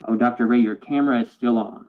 Oh, Dr. Ray, your camera is still on.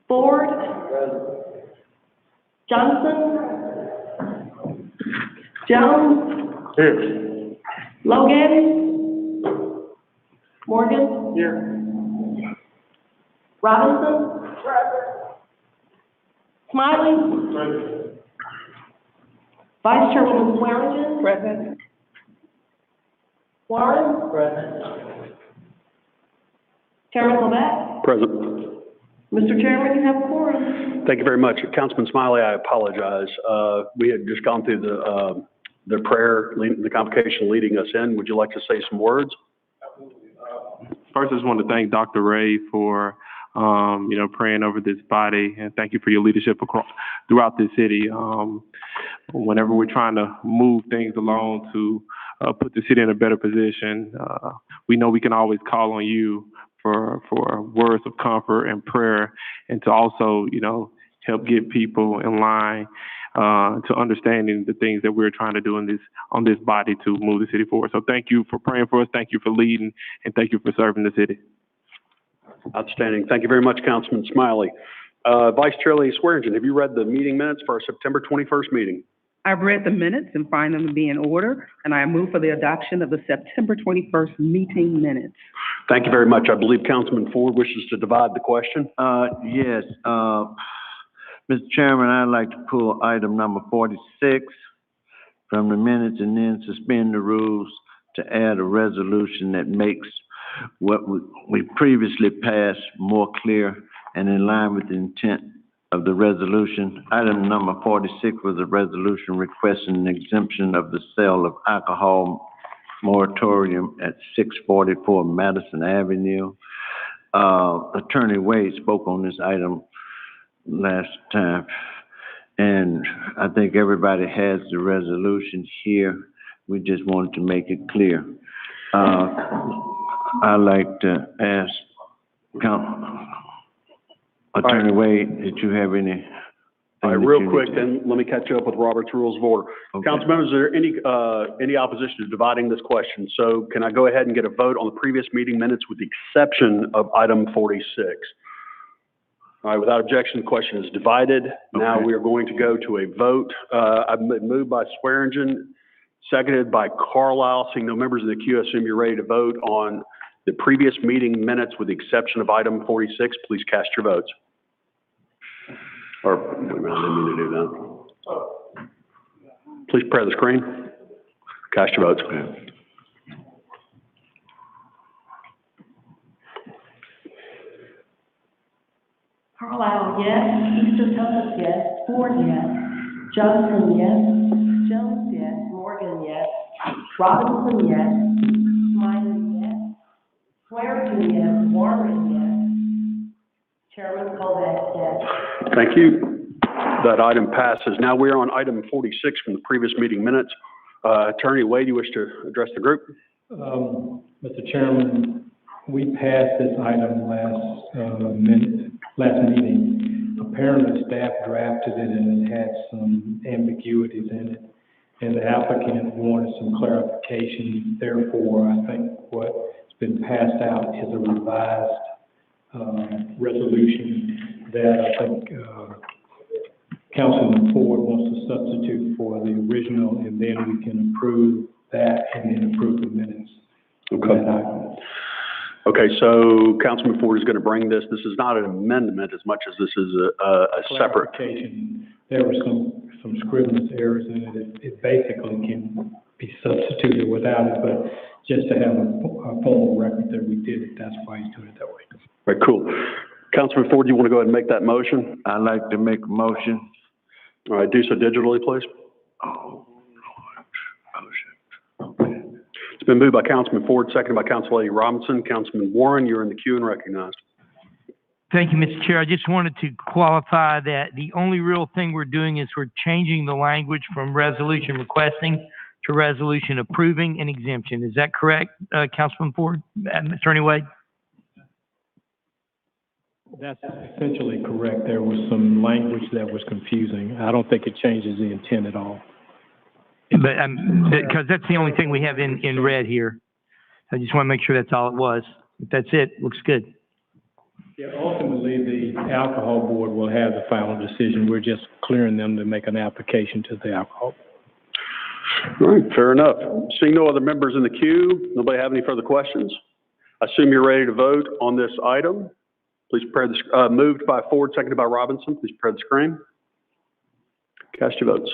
Ford. Johnson. Jones. Here. Logan. Morgan. Here. Robinson. Smiley. Present. Vice Chairwoman Swearingen. Present. Warren. Present. Chairman Levesque. Present. Mr. Chairman, you have a quorum. Thank you very much. Councilman Smiley, I apologize. We had just gone through the prayer, the convocation leading us in. Would you like to say some words? First, I just want to thank Dr. Ray for, praying over this body, and thank you for your leadership throughout this city. Whenever we're trying to move things along to put the city in a better position, we know we can always call on you for words of comfort and prayer, and to also, help get people in line to understanding the things that we're trying to do on this body to move the city forward. So thank you for praying for us, thank you for leading, and thank you for serving the city. Outstanding. Thank you very much, Councilman Smiley. Vice Chair Lee Swearingen, have you read the meeting minutes for our September 21st meeting? I've read the minutes and find them to be in order, and I move for the adoption of the September 21st meeting minutes. Thank you very much. I believe Councilman Ford wishes to divide the question. Yes, Mr. Chairman, I'd like to pull item number 46 from the minutes and then suspend the rules to add a resolution that makes what we previously passed more clear and in line with the intent of the resolution. Item number 46 was a resolution requesting an exemption of the sale of alcohol moratorium at 644 Madison Avenue. Attorney Wade spoke on this item last time, and I think everybody has the resolution here. We just wanted to make it clear. I'd like to ask Attorney Wade, did you have any? All right, real quick, then let me catch you up with Robert's Rules of Order. Okay. Council members, is there any opposition to dividing this question? So can I go ahead and get a vote on the previous meeting minutes with the exception of item 46? All right, without objection, the question is divided. Okay. Now we are going to go to a vote. I've moved by Swearingen, seconded by Carlisle. Seeing no members of the queue, I assume you're ready to vote on the previous meeting minutes with the exception of item 46. Please cast your votes. Or, wait a minute, I didn't mean to do that. Please press the screen. Cast your votes. Carlisle, yes. Easter Thomas, yes. Ford, yes. Johnson, yes. Jones, yes. Morgan, yes. Robinson, yes. Smiley, yes. Swearingen, yes. Warren, yes. Chairman Kovac, yes. Thank you. That item passes. Now we are on item 46 from the previous meeting minutes. Attorney Wade, you wish to address the group? Mr. Chairman, we passed this item last meeting. Apparently staff drafted it and it had some ambiguities in it, and the applicant wanted some clarification. Therefore, I think what's been passed out is a revised resolution that I think Councilman Ford wants to substitute for the original, and then we can approve that and then approve the minutes. Okay. Okay, so Councilman Ford is going to bring this. This is not an amendment as much as this is a separate. There were some scrivener's errors in it. It basically can be substituted without it, but just to have a formal record that we did it, that's why he's doing it that way. All right, cool. Councilman Ford, you want to go ahead and make that motion? I'd like to make a motion. All right, do so digitally, please. Oh, Lord. Motion. It's been moved by Councilman Ford, seconded by Councilwoman Robinson. Councilman Warren, you're in the queue and recognized. Thank you, Mr. Chair. I just wanted to qualify that the only real thing we're doing is we're changing the language from resolution requesting to resolution approving an exemption. Is that correct, Councilman Ford, Attorney Wade? That's essentially correct. There was some language that was confusing. I don't think it changes the intent at all. But because that's the only thing we have in red here. I just want to make sure that's all it was. If that's it, looks good. Yeah, ultimately, the alcohol board will have the final decision. We're just clearing them to make an application to the alcohol. All right, fair enough. Seeing no other members in the queue, nobody have any further questions? I assume you're ready to vote on this item. Please prepare the, moved by Ford, seconded by Robinson. Please prepare the screen. Cast your votes.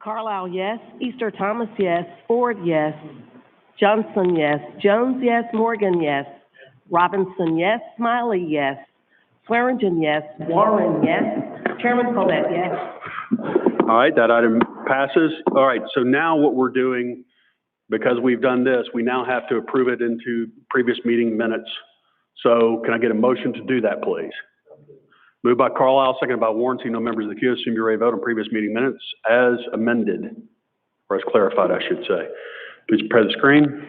Carlisle, yes. Easter Thomas, yes. Ford, yes. Johnson, yes. Jones, yes. Morgan, yes. Robinson, yes. Smiley, yes. Swearingen, yes. Warren, yes. Chairman Colette, yes. All right, that item passes. All right, so now what we're doing, because we've done this, we now have to approve it into previous meeting minutes. So can I get a motion to do that, please? Moved by Carlisle, seconded by Warren. Seeing no members of the queue, assume you're ready to vote on previous meeting minutes as amended, or as clarified, I should say. Please prepare the screen.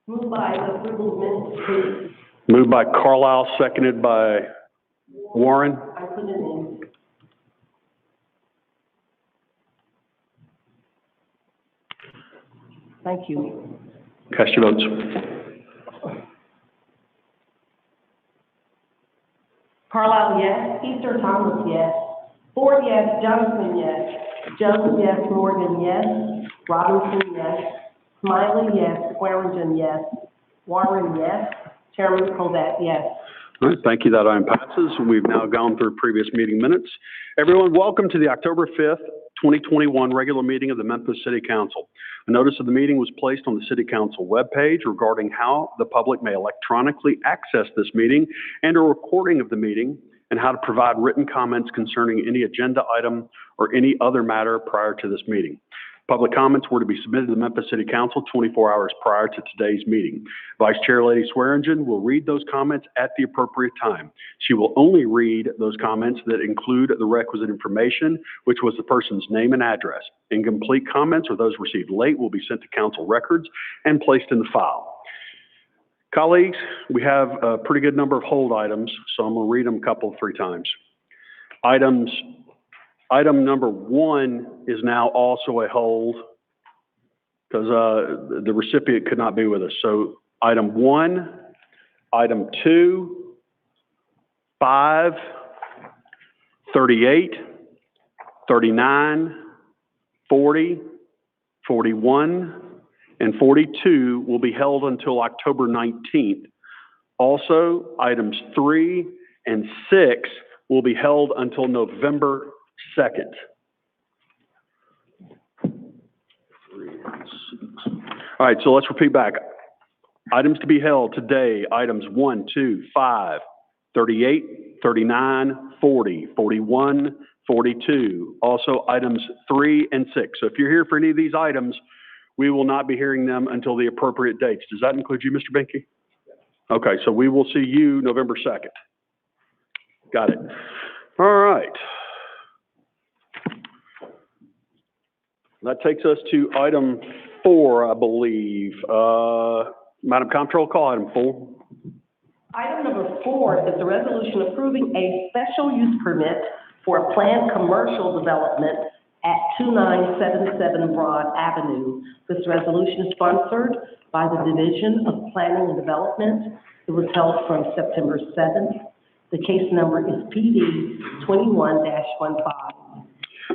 Moved by approval of minutes, please. Moved by Carlisle, seconded by Warren. I put it in. Thank you. Cast your votes. Carlisle, yes. Easter Thomas, yes. Ford, yes. Johnson, yes. Jones, yes. Morgan, yes. Robinson, yes. Smiley, yes. Swearingen, yes. Warren, yes. Chairman Colette, yes. All right, thank you. That item passes. We've now gone through previous meeting minutes. Everyone, welcome to the October 5th, 2021 regular meeting of the Memphis City Council. A notice of the meeting was placed on the City Council webpage regarding how the public may electronically access this meeting and a recording of the meeting, and how to provide written comments concerning any agenda item or any other matter prior to this meeting. Public comments were to be submitted to the Memphis City Council 24 hours prior to today's meeting. Vice Chair Lady Swearingen will read those comments at the appropriate time. She will only read those comments that include the requisite information, which was the person's name and address. Incomplete comments or those received late will be sent to council records and placed in the file. Colleagues, we have a pretty good number of hold items, so I'm going to read them a couple, 3 times. Item number 1 is now also a hold because the recipient could not be with us. So item 1, item 2, 5, 38, 39, 40, 41, and 42 will be held until October 19th. Also, items 3 and 6 will be held until November 2nd. All right, so let's repeat back. Items to be held today, items 1, 2, 5, 38, 39, 40, 41, 42. Also, items 3 and 6. So if you're here for any of these items, we will not be hearing them until the appropriate dates. Does that include you, Mr. Binky? Okay, so we will see you November 2nd. Got it. All right. That takes us to item 4, I believe. Madam Comptroller, call item 4. Item number 4 is a resolution approving a special use permit for a planned commercial development at 2977 Broad Avenue. This resolution is sponsored by the Division of Planning and Development. It was held from September 7th. The case number is PD 21-15.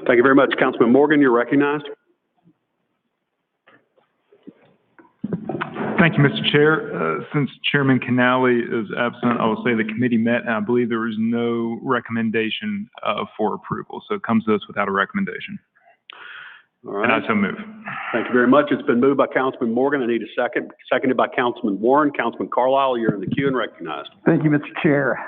Thank you very much. Councilman Morgan, you're recognized. Thank you, Mr. Chair. Since Chairman Canali is absent, I will say the committee met, and I believe there was no recommendation for approval. So it comes to us without a recommendation. All right. And I so move. Thank you very much. It's been moved by Councilman Morgan. I need a second. Seconded by Councilman Warren. Councilman Carlisle, you're in the queue and recognized. Thank you, Mr. Chair.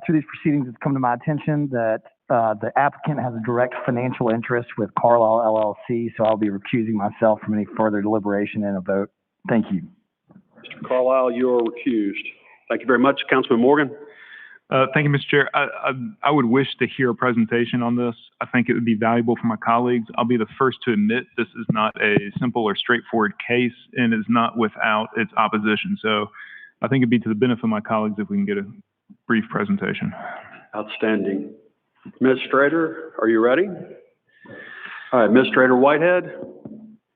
Through these proceedings, it's come to my attention that the applicant has a direct financial interest with Carlisle LLC, so I'll be recusing myself from any further deliberation and a vote. Thank you. Mr. Carlisle, you're recused. Thank you very much. Councilman Morgan. Thank you, Mr. Chair. I would wish to hear a presentation on this. I think it would be valuable for my colleagues. I'll be the first to admit this is not a simple or straightforward case and is not without its opposition. So I think it'd be to the benefit of my colleagues if we can get a brief presentation. Outstanding. Ms. Strader, are you ready? All right, Administrator Whitehead,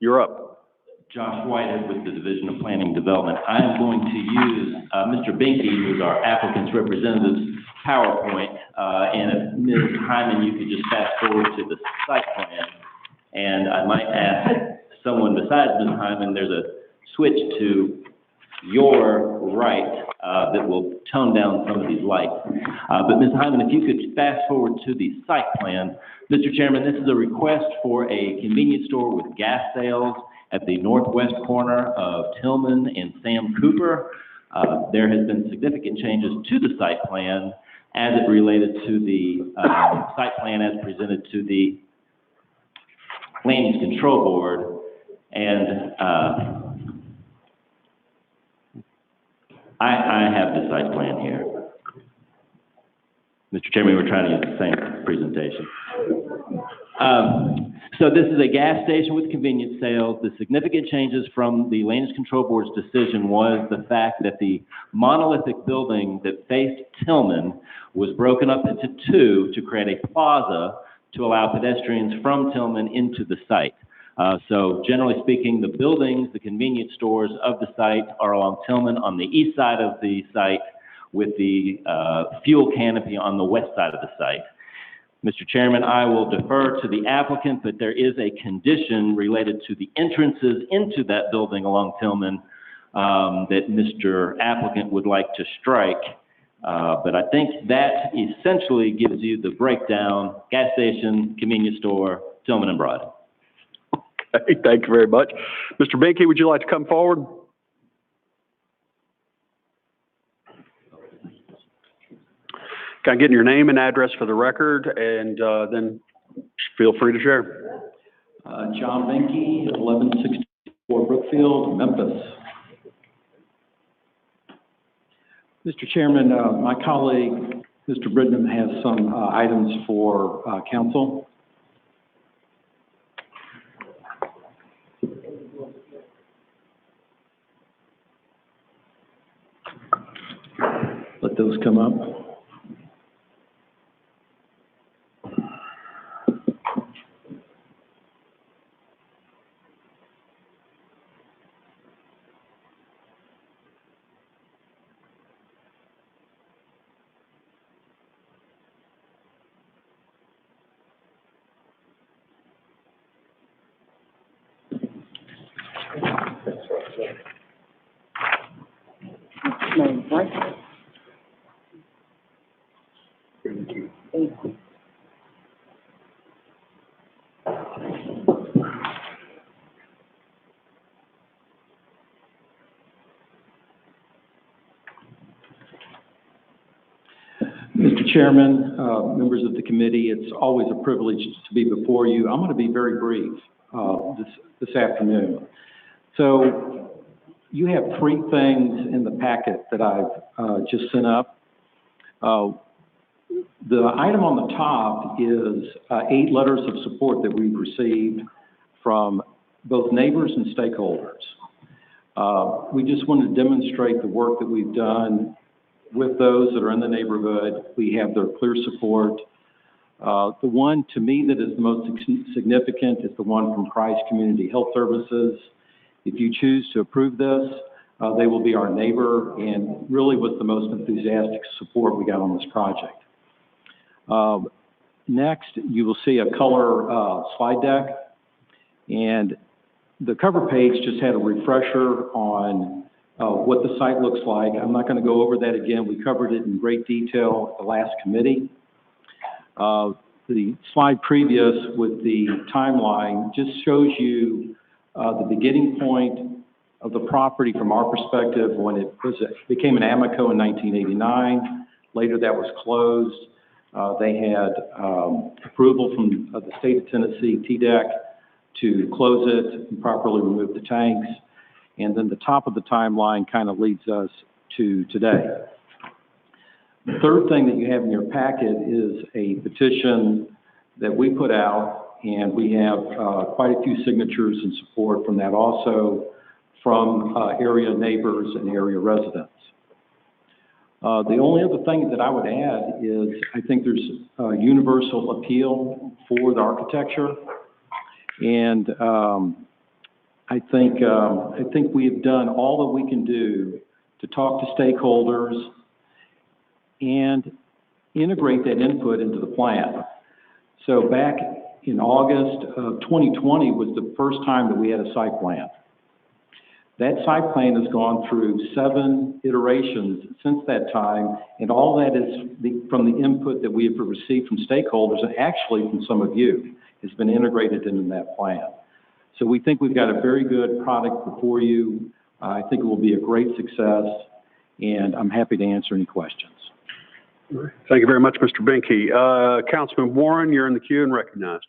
you're up. Josh Whitehead with the Division of Planning and Development. I am going to use Mr. Binky, who's our applicant's representative's PowerPoint, and if Ms. Hyman, you could just fast forward to the site plan. And I might ask someone besides Ms. Hyman, there's a switch to your right that will tone down some of these lights. But Ms. Hyman, if you could fast forward to the site plan. Mr. Chairman, this is a request for a convenience store with gas sales at the northwest corner of Tillman and Sam Cooper. There has been significant changes to the site plan as it related to the site plan as presented to the Land Use Control Board. And I have the site plan here. Mr. Chairman, we're trying to use the same presentation. So this is a gas station with convenience sales. The significant changes from the Land Use Control Board's decision was the fact that the monolithic building that faced Tillman was broken up into two to create a plaza to allow pedestrians from Tillman into the site. So generally speaking, the buildings, the convenience stores of the site are along Tillman on the east side of the site with the fuel canopy on the west side of the site. Mr. Chairman, I will defer to the applicant, but there is a condition related to the entrances into that building along Tillman that Mr. Applicant would like to strike. But I think that essentially gives you the breakdown: gas station, convenience store, Tillman and Broad. Okay, thank you very much. Mr. Binky, would you like to come forward? Can I get your name and address for the record, and then feel free to share. John Benke, 1164 Brookfield, Memphis. Mr. Chairman, my colleague, Mr. Britton, has some items for council. Let those come up. Mr. Chairman, members of the committee, it's always a privilege to be before you. I'm going to be very brief this afternoon. So you have three things in the packet that I've just sent up. The item on the top is 8 letters of support that we've received from both neighbors and stakeholders. We just want to demonstrate the work that we've done with those that are in the neighborhood. We have their clear support. The one to me that is the most significant is the one from Christ Community Health Services. If you choose to approve this, they will be our neighbor and really was the most enthusiastic support we got on this project. Next, you will see a color slide deck, and the cover page just had a refresher on what the site looks like. I'm not going to go over that again. We covered it in great detail at the last committee. The slide previous with the timeline just shows you the beginning point of the property from our perspective when it became an Amico in 1989. Later that was closed. They had approval from the state of Tennessee, TDEC, to close it and properly remove the tanks. And then the top of the timeline kind of leads us to today. The third thing that you have in your packet is a petition that we put out, and we have quite a few signatures and support from that, also from area neighbors and area residents. The only other thing that I would add is I think there's a universal appeal for the architecture. And I think we have done all that we can do to talk to stakeholders and integrate that input into the plan. So back in August of 2020 was the first time that we had a site plan. That site plan has gone through 7 iterations since that time, and all that is from the input that we have received from stakeholders, and actually from some of you, has been integrated into that plan. So we think we've got a very good product before you. I think it will be a great success, and I'm happy to answer any questions. Thank you very much, Mr. Binky. Councilman Warren, you're in the queue and recognized.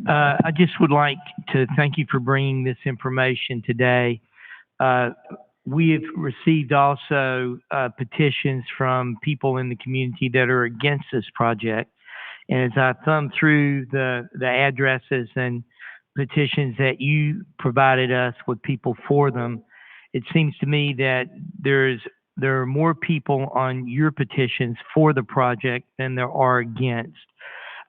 I just would like to thank you for bringing this information today. We have received also petitions from people in the community that are against this project. And as I thumbed through the addresses and petitions that you provided us with people for them, it seems to me that there are more people on your petitions for the project than there are against.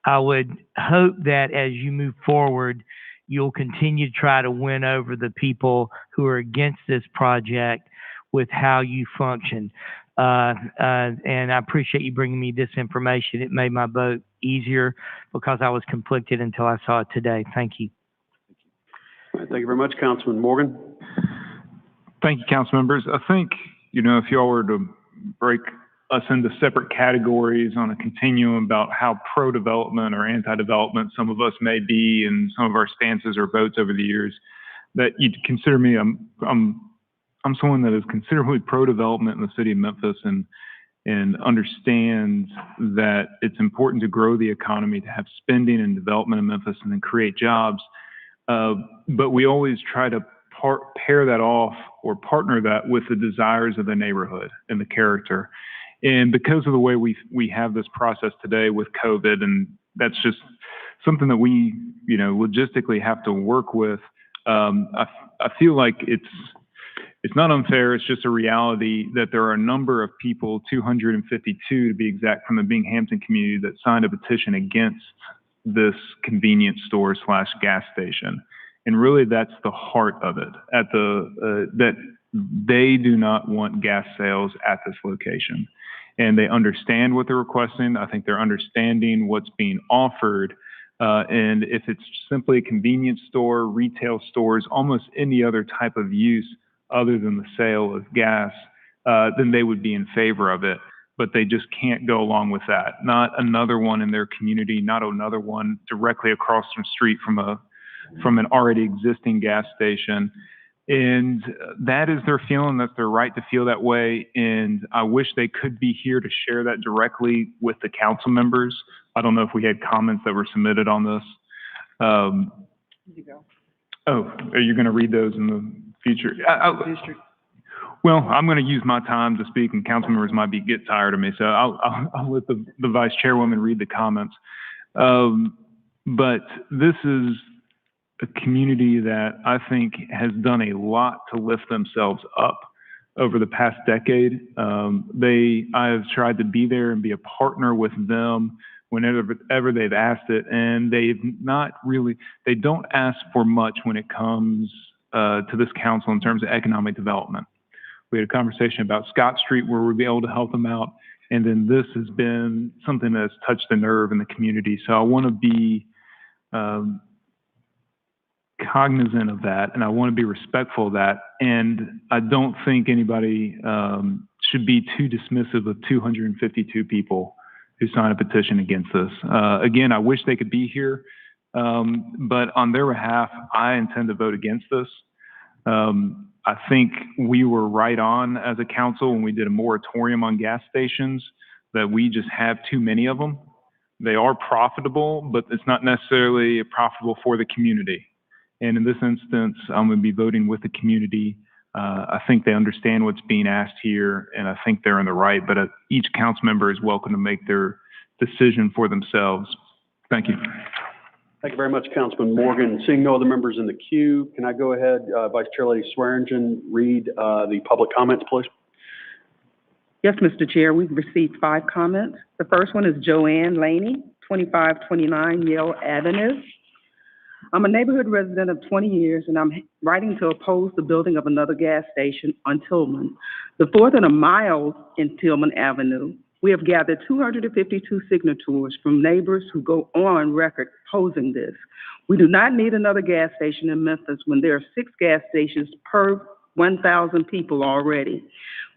I would hope that as you move forward, you'll continue to try to win over the people who are against this project with how you function. And I appreciate you bringing me this information. It made my vote easier because I was conflicted until I saw it today. Thank you. All right, thank you very much, Councilman Morgan. Thank you, council members. I think, if y'all were to break us into separate categories on a continuum about how pro-development or anti-development some of us may be and some of our stances or votes over the years, that you'd consider me, I'm someone that is considerably pro-development in the city of Memphis and understands that it's important to grow the economy, to have spending and development in Memphis and then create jobs. But we always try to pair that off or partner that with the desires of the neighborhood and the character. And because of the way we have this process today with COVID, and that's just something that we, logistically have to work with, I feel like it's not unfair. It's just a reality that there are a number of people, 252 to be exact, from the Binghamton community that signed a petition against this convenience store / gas station. And really, that's the heart of it. That they do not want gas sales at this location, and they understand what they're requesting. I think they're understanding what's being offered, and if it's simply a convenience store, retail stores, almost any other type of use other than the sale of gas, then they would be in favor of it. But they just can't go along with that. Not another one in their community, not another one directly across the street from an already existing gas station. And that is their feeling. That's their right to feel that way. And I wish they could be here to share that directly with the council members. I don't know if we had comments that were submitted on this. Oh, are you going to read those in the future? Well, I'm going to use my time to speak, and council members might get tired of me, so I'll let the vice chairwoman read the comments. But this is a community that I think has done a lot to lift themselves up over the past decade. I have tried to be there and be a partner with them whenever they've asked it, and they don't ask for much when it comes to this council in terms of economic development. We had a conversation about Scott Street where we'd be able to help them out, and then this has been something that's touched the nerve in the community. So I want to be cognizant of that, and I want to be respectful of that. And I don't think anybody should be too dismissive of 252 people who signed a petition against this. Again, I wish they could be here, but on their behalf, I intend to vote against this. I think we were right on as a council when we did a moratorium on gas stations, that we just have too many of them. They are profitable, but it's not necessarily profitable for the community. And in this instance, I'm going to be voting with the community. I think they understand what's being asked here, and I think they're in the right, but each council member is welcome to make their decision for themselves. Thank you. Thank you very much, Councilman Morgan. Seeing no other members in the queue, can I go ahead, Vice Chair Lady Swearingen, read the public comments, please? Yes, Mr. Chair, we've received 5 comments. The first one is Joanne Laney, 2529 Yale Avenue. I'm a neighborhood resident of 20 years, and I'm writing to oppose the building of another gas station on Tillman. The fourth and a mile in Tillman Avenue, we have gathered 252 signatures from neighbors who go on record opposing this. We do not need another gas station in Memphis when there are 6 gas stations per 1,000 people already.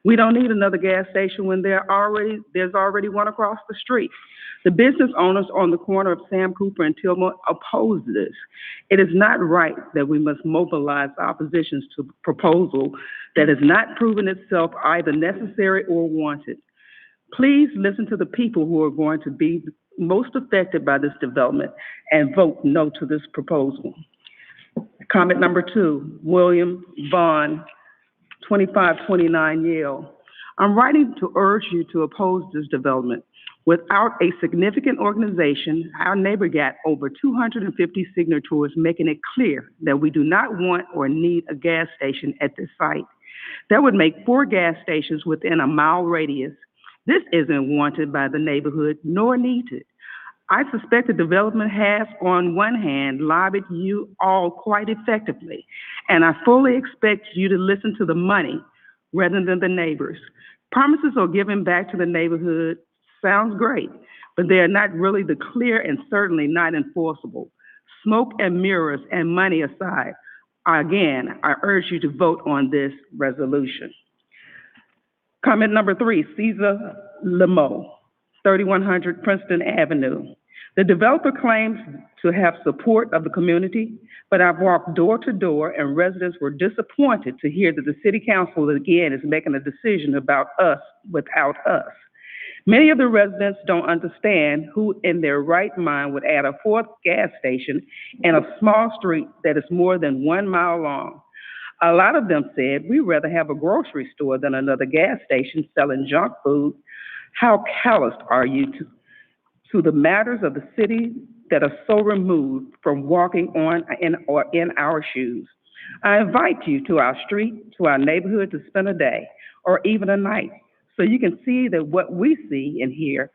We don't need another gas station when there's already one across the street. The business owners on the corner of Sam Cooper and Tillman oppose this. It is not right that we must mobilize oppositions to a proposal that has not proven itself either necessary or wanted. Please listen to the people who are going to be most affected by this development and vote no to this proposal. Comment number 2, William Vaughn, 2529 Yale. I'm writing to urge you to oppose this development. Without a significant organization, our neighbor got over 250 signatures making it clear that we do not want or need a gas station at this site. That would make 4 gas stations within a mile radius. This isn't wanted by the neighborhood nor needed. I suspect the development has, on one hand, lobbied you all quite effectively, and I fully expect you to listen to the money rather than the neighbors. Promises are given back to the neighborhood sounds great, but they are not really the clear and certainly not enforceable. Smoke and mirrors and money aside, again, I urge you to vote on this resolution. Comment number 3, Caesar Lemo, 3100 Princeton Avenue. The developer claims to have support of the community, but I've walked door to door and residents were disappointed to hear that the city council again is making a decision about us without us. Many of the residents don't understand who in their right mind would add a 4th gas station in a small street that is more than 1 mile long. A lot of them said, we'd rather have a grocery store than another gas station selling junk food. How calloused are you to the matters of the city that are so removed from walking on in our shoes? I invite you to our street, to our neighborhood to spend a day or even a night, so you can see that what we see and hear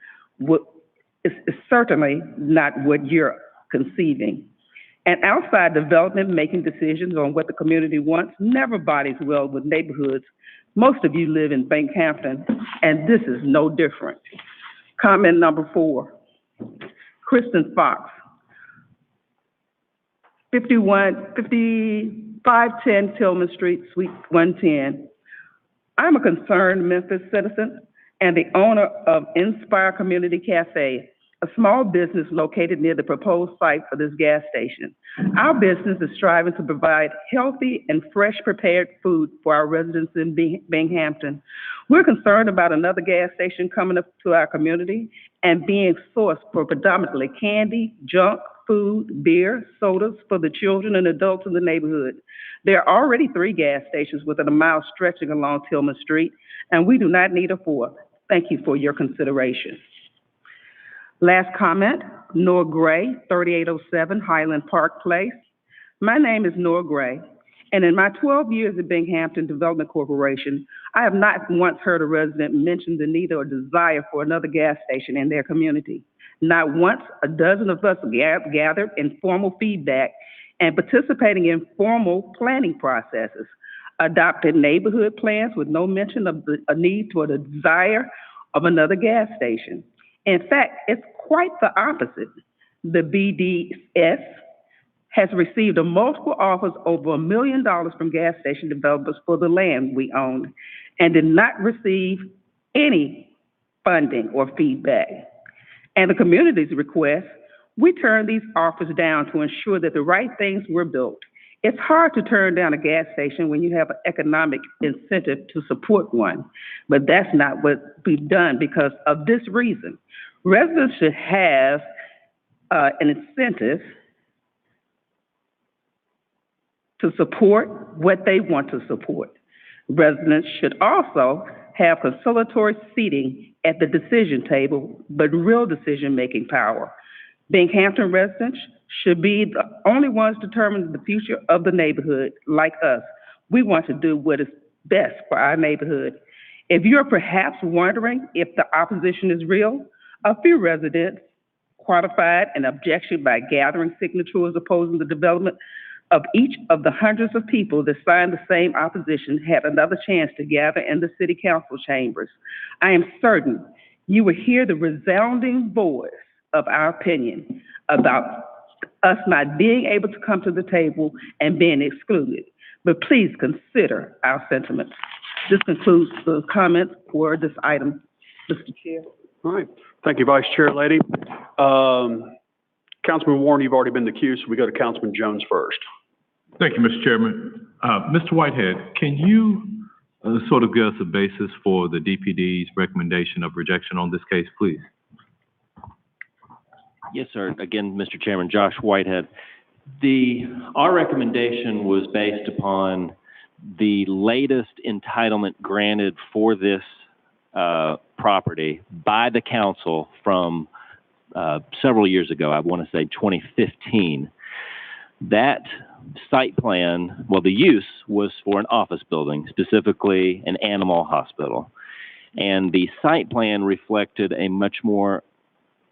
is certainly not what you're conceiving. And outside development, making decisions on what the community wants never bodies well with neighborhoods. Most of you live in Bankhampton, and this is no different. Comment number 4, Kristen Fox, 510 Tillman Street, Suite 110. I'm a concerned Memphis citizen and the owner of Inspire Community Cafe, a small business located near the proposed site for this gas station. Our business is striving to provide healthy and fresh prepared food for our residents in Binghamton. We're concerned about another gas station coming up to our community and being sourced for predominantly candy, junk food, beer, sodas for the children and adults in the neighborhood. There are already 3 gas stations within a mile stretching along Tillman Street, and we do not need a 4th. Thank you for your consideration. Last comment, Noah Gray, 3807 Highland Park Place. My name is Noah Gray, and in my 12 years at Binghamton Development Corporation, I have not once heard a resident mention the need or desire for another gas station in their community. Not once. A dozen of us gathered informal feedback and participating in formal planning processes, adopted neighborhood plans with no mention of a need or the desire of another gas station. In fact, it's quite the opposite. The BDS has received multiple offers over $1 million from gas station developers for the land we own and did not receive any funding or feedback. And the community's request, we turned these offers down to ensure that the right things were built. It's hard to turn down a gas station when you have an economic incentive to support one, but that's not what we've done because of this reason. Residents should have an incentive to support what they want to support. Residents should also have conciliatory seating at the decision table, but real decision-making power. Binghamton residents should be the only ones determining the future of the neighborhood, like us. We want to do what is best for our neighborhood. If you're perhaps wondering if the opposition is real, a few residents qualified an objection by gathering signatures opposing the development of each of the hundreds of people that signed the same opposition had another chance to gather in the city council chambers, I am certain you will hear the resounding voice of our opinion about us not being able to come to the table and being excluded. But please consider our sentiments. This concludes the comments for this item, Mr. Chair. All right. Thank you, Vice Chair Lady. Councilman Warren, you've already been the queue, so we go to Councilman Jones first. Thank you, Mr. Chairman. Mr. Whitehead, can you sort of give us a basis for the DPD's recommendation of rejection on this case, please? Yes, sir. Again, Mr. Chairman, Josh Whitehead. Our recommendation was based upon the latest entitlement granted for this property by the council from several years ago. I want to say 2015. That site plan, well, the use was for an office building, specifically an animal hospital. And the site plan reflected a much more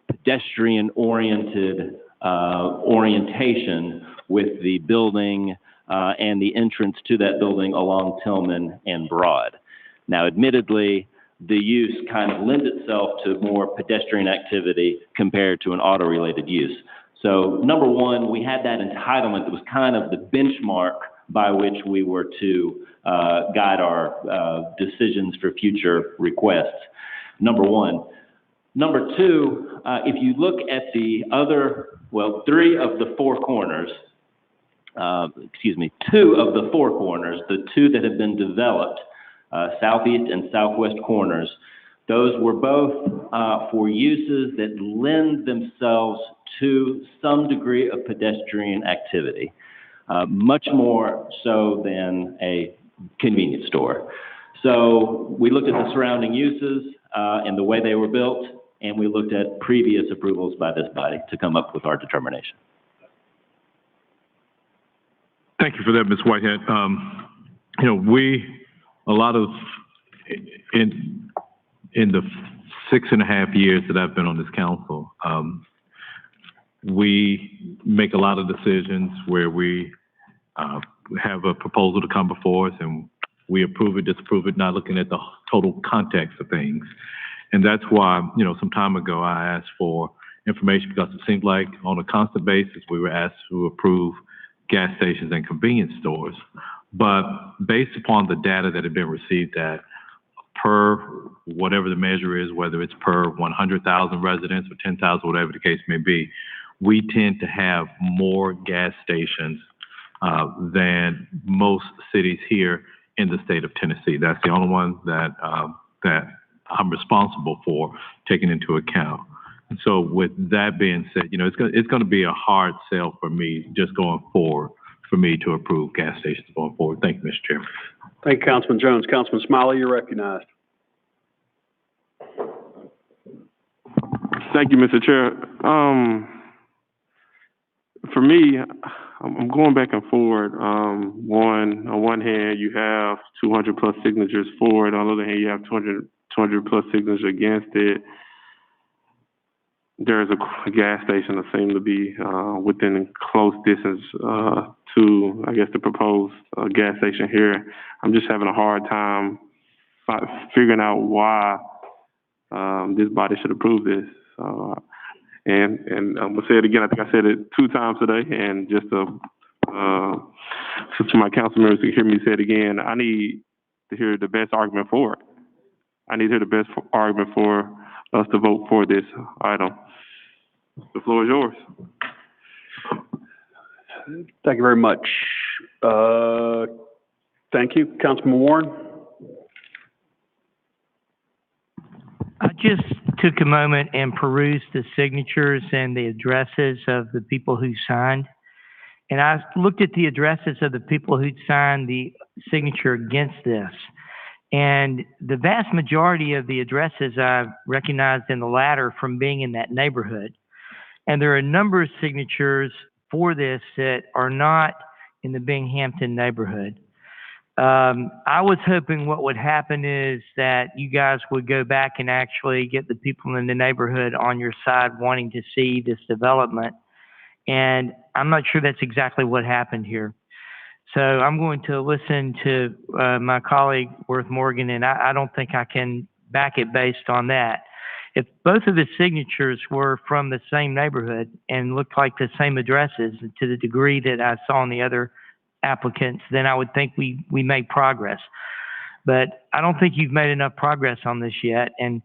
pedestrian-oriented orientation with the building and the entrance to that building along Tillman and Broad. Now, admittedly, the use kind of lends itself to more pedestrian activity compared to an auto-related use. So, number one, we had that entitlement that was kind of the benchmark by which we were to guide our decisions for future requests. Number one. Number two, if you look at the other, well, two of the four corners, the two that have been developed, southeast and southwest corners, those were both for uses that lend themselves to some degree of pedestrian activity, much more so than a convenience store. So we looked at the surrounding uses and the way they were built, and we looked at previous approvals by this body to come up with our determination. Thank you for that, Ms. Whitehead. In the 6.5 years that I've been on this council, we make a lot of decisions where we have a proposal to come before us and we approve it, disapprove it, not looking at the total context of things. And that's why, some time ago I asked for information because it seemed like on a constant basis we were asked to approve gas stations and convenience stores. But based upon the data that had been received at per whatever the measure is, whether it's per 100,000 residents or 10,000, whatever the case may be, we tend to have more gas stations than most cities here in the state of Tennessee. That's the only one that I'm responsible for taking into account. And so with that being said, it's going to be a hard sell for me just going forward for me to approve gas stations going forward. Thank you, Mr. Chairman. Thank you, Councilman Jones. Councilman Smiley, you're recognized. Thank you, Mr. Chair. For me, I'm going back and forward. On one hand, you have 200 plus signatures for it. On the other hand, you have 200 plus signatures against it. There's a gas station that seems to be within close distance to, I guess, the proposed gas station here. I'm just having a hard time figuring out why this body should approve this. And I'm gonna say it again. I think I said it 2 times today, and just to my council members to hear me say it again, I need to hear the best argument for it. I need to hear the best argument for us to vote for this item. The floor is yours. Thank you very much. Thank you, Councilman Warren. I just took a moment and perused the signatures and the addresses of the people who signed. And I looked at the addresses of the people who signed the signature against this. And the vast majority of the addresses I recognized in the latter from being in that neighborhood. And there are a number of signatures for this that are not in the Binghamton neighborhood. I was hoping what would happen is that you guys would go back and actually get the people in the neighborhood on your side wanting to see this development. And I'm not sure that's exactly what happened here. So I'm going to listen to my colleague Worth Morgan, and I don't think I can back it based on that. If both of the signatures were from the same neighborhood and looked like the same addresses to the degree that I saw in the other applicants, then I would think we made progress. But I don't think you've made enough progress on this yet, and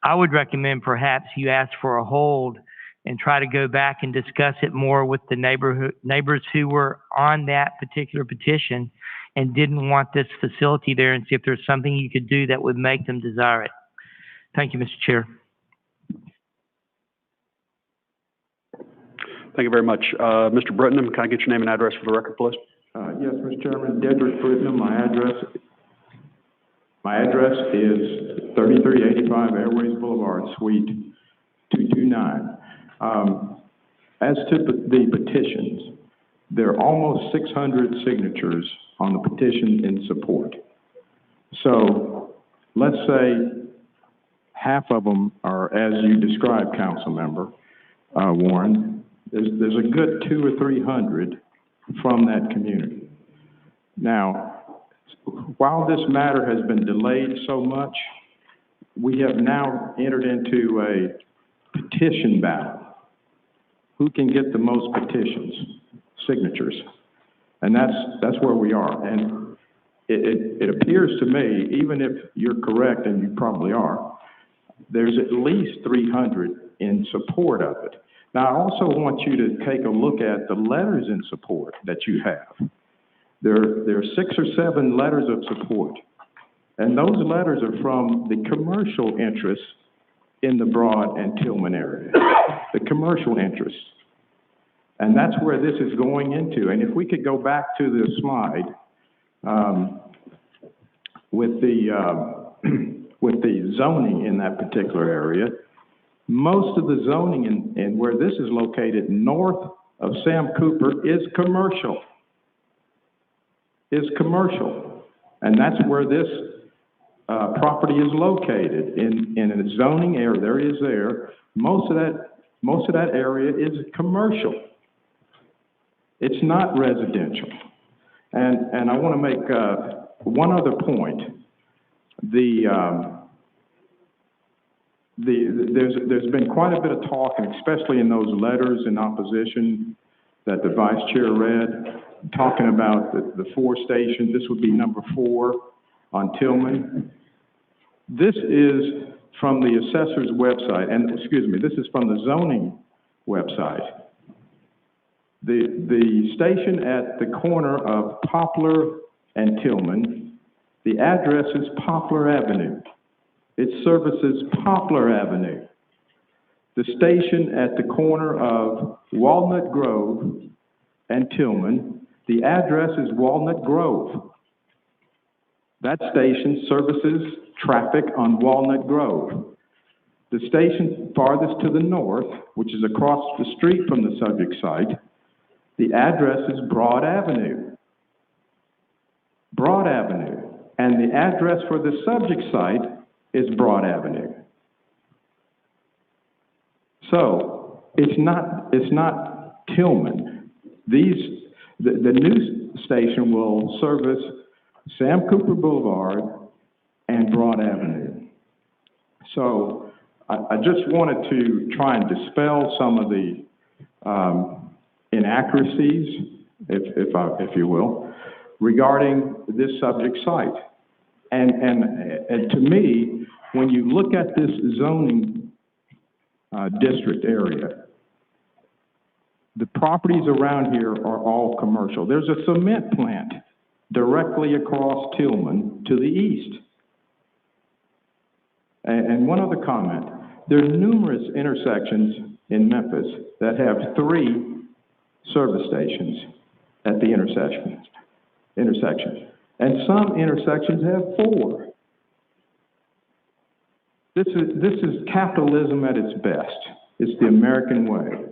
I would recommend perhaps you ask for a hold and try to go back and discuss it more with the neighbors who were on that particular petition and didn't want this facility there, and see if there's something you could do that would make them desire it. Thank you, Mr. Chair. Thank you very much. Mr. Brittenham, can I get your name and address for the record, please? Yes, Mr. Chairman, Dedrick Brittenham, my address is 3385 Airways Boulevard, Suite 229. As to the petitions, there are almost 600 signatures on the petition in support. So let's say half of them are as you described, Councilmember Warren. There's a good 200 or 300 from that community. Now, while this matter has been delayed so much, we have now entered into a petition battle. Who can get the most petitions, signatures? And that's where we are. And it appears to me, even if you're correct, and you probably are, there's at least 300 in support of it. Now, I also want you to take a look at the letters in support that you have. There are 6 or 7 letters of support, and those letters are from the commercial interests in the Broad and Tillman area, the commercial interests. And that's where this is going into. And if we could go back to the slide with the zoning in that particular area, most of the zoning in where this is located north of Sam Cooper is commercial. And that's where this property is located in a zoning area. There is there. Most of that area is commercial. It's not residential. And I want to make one other point. There's been quite a bit of talk, and especially in those letters in opposition that the vice chair read, talking about the 4 stations. This would be number 4 on Tillman. This is from the assessor's website, and excuse me, this is from the zoning website. The station at the corner of Poplar and Tillman, the address is Poplar Avenue. It services Poplar Avenue. The station at the corner of Walnut Grove and Tillman, the address is Walnut Grove. That station services traffic on Walnut Grove. The station farthest to the north, which is across the street from the subject site, the address is Broad Avenue. Broad Avenue. And the address for the subject site is Broad Avenue. So it's not Tillman. The new station will service Sam Cooper Boulevard and Broad Avenue. So I just wanted to try and dispel some of the inaccuracies, if you will, regarding this subject site. And to me, when you look at this zoning district area, the properties around here are all commercial. There's a cement plant directly across Tillman to the east. And one other comment, there are numerous intersections in Memphis that have 3 service stations at the intersections. And some intersections have 4. This is capitalism at its best. It's the American way.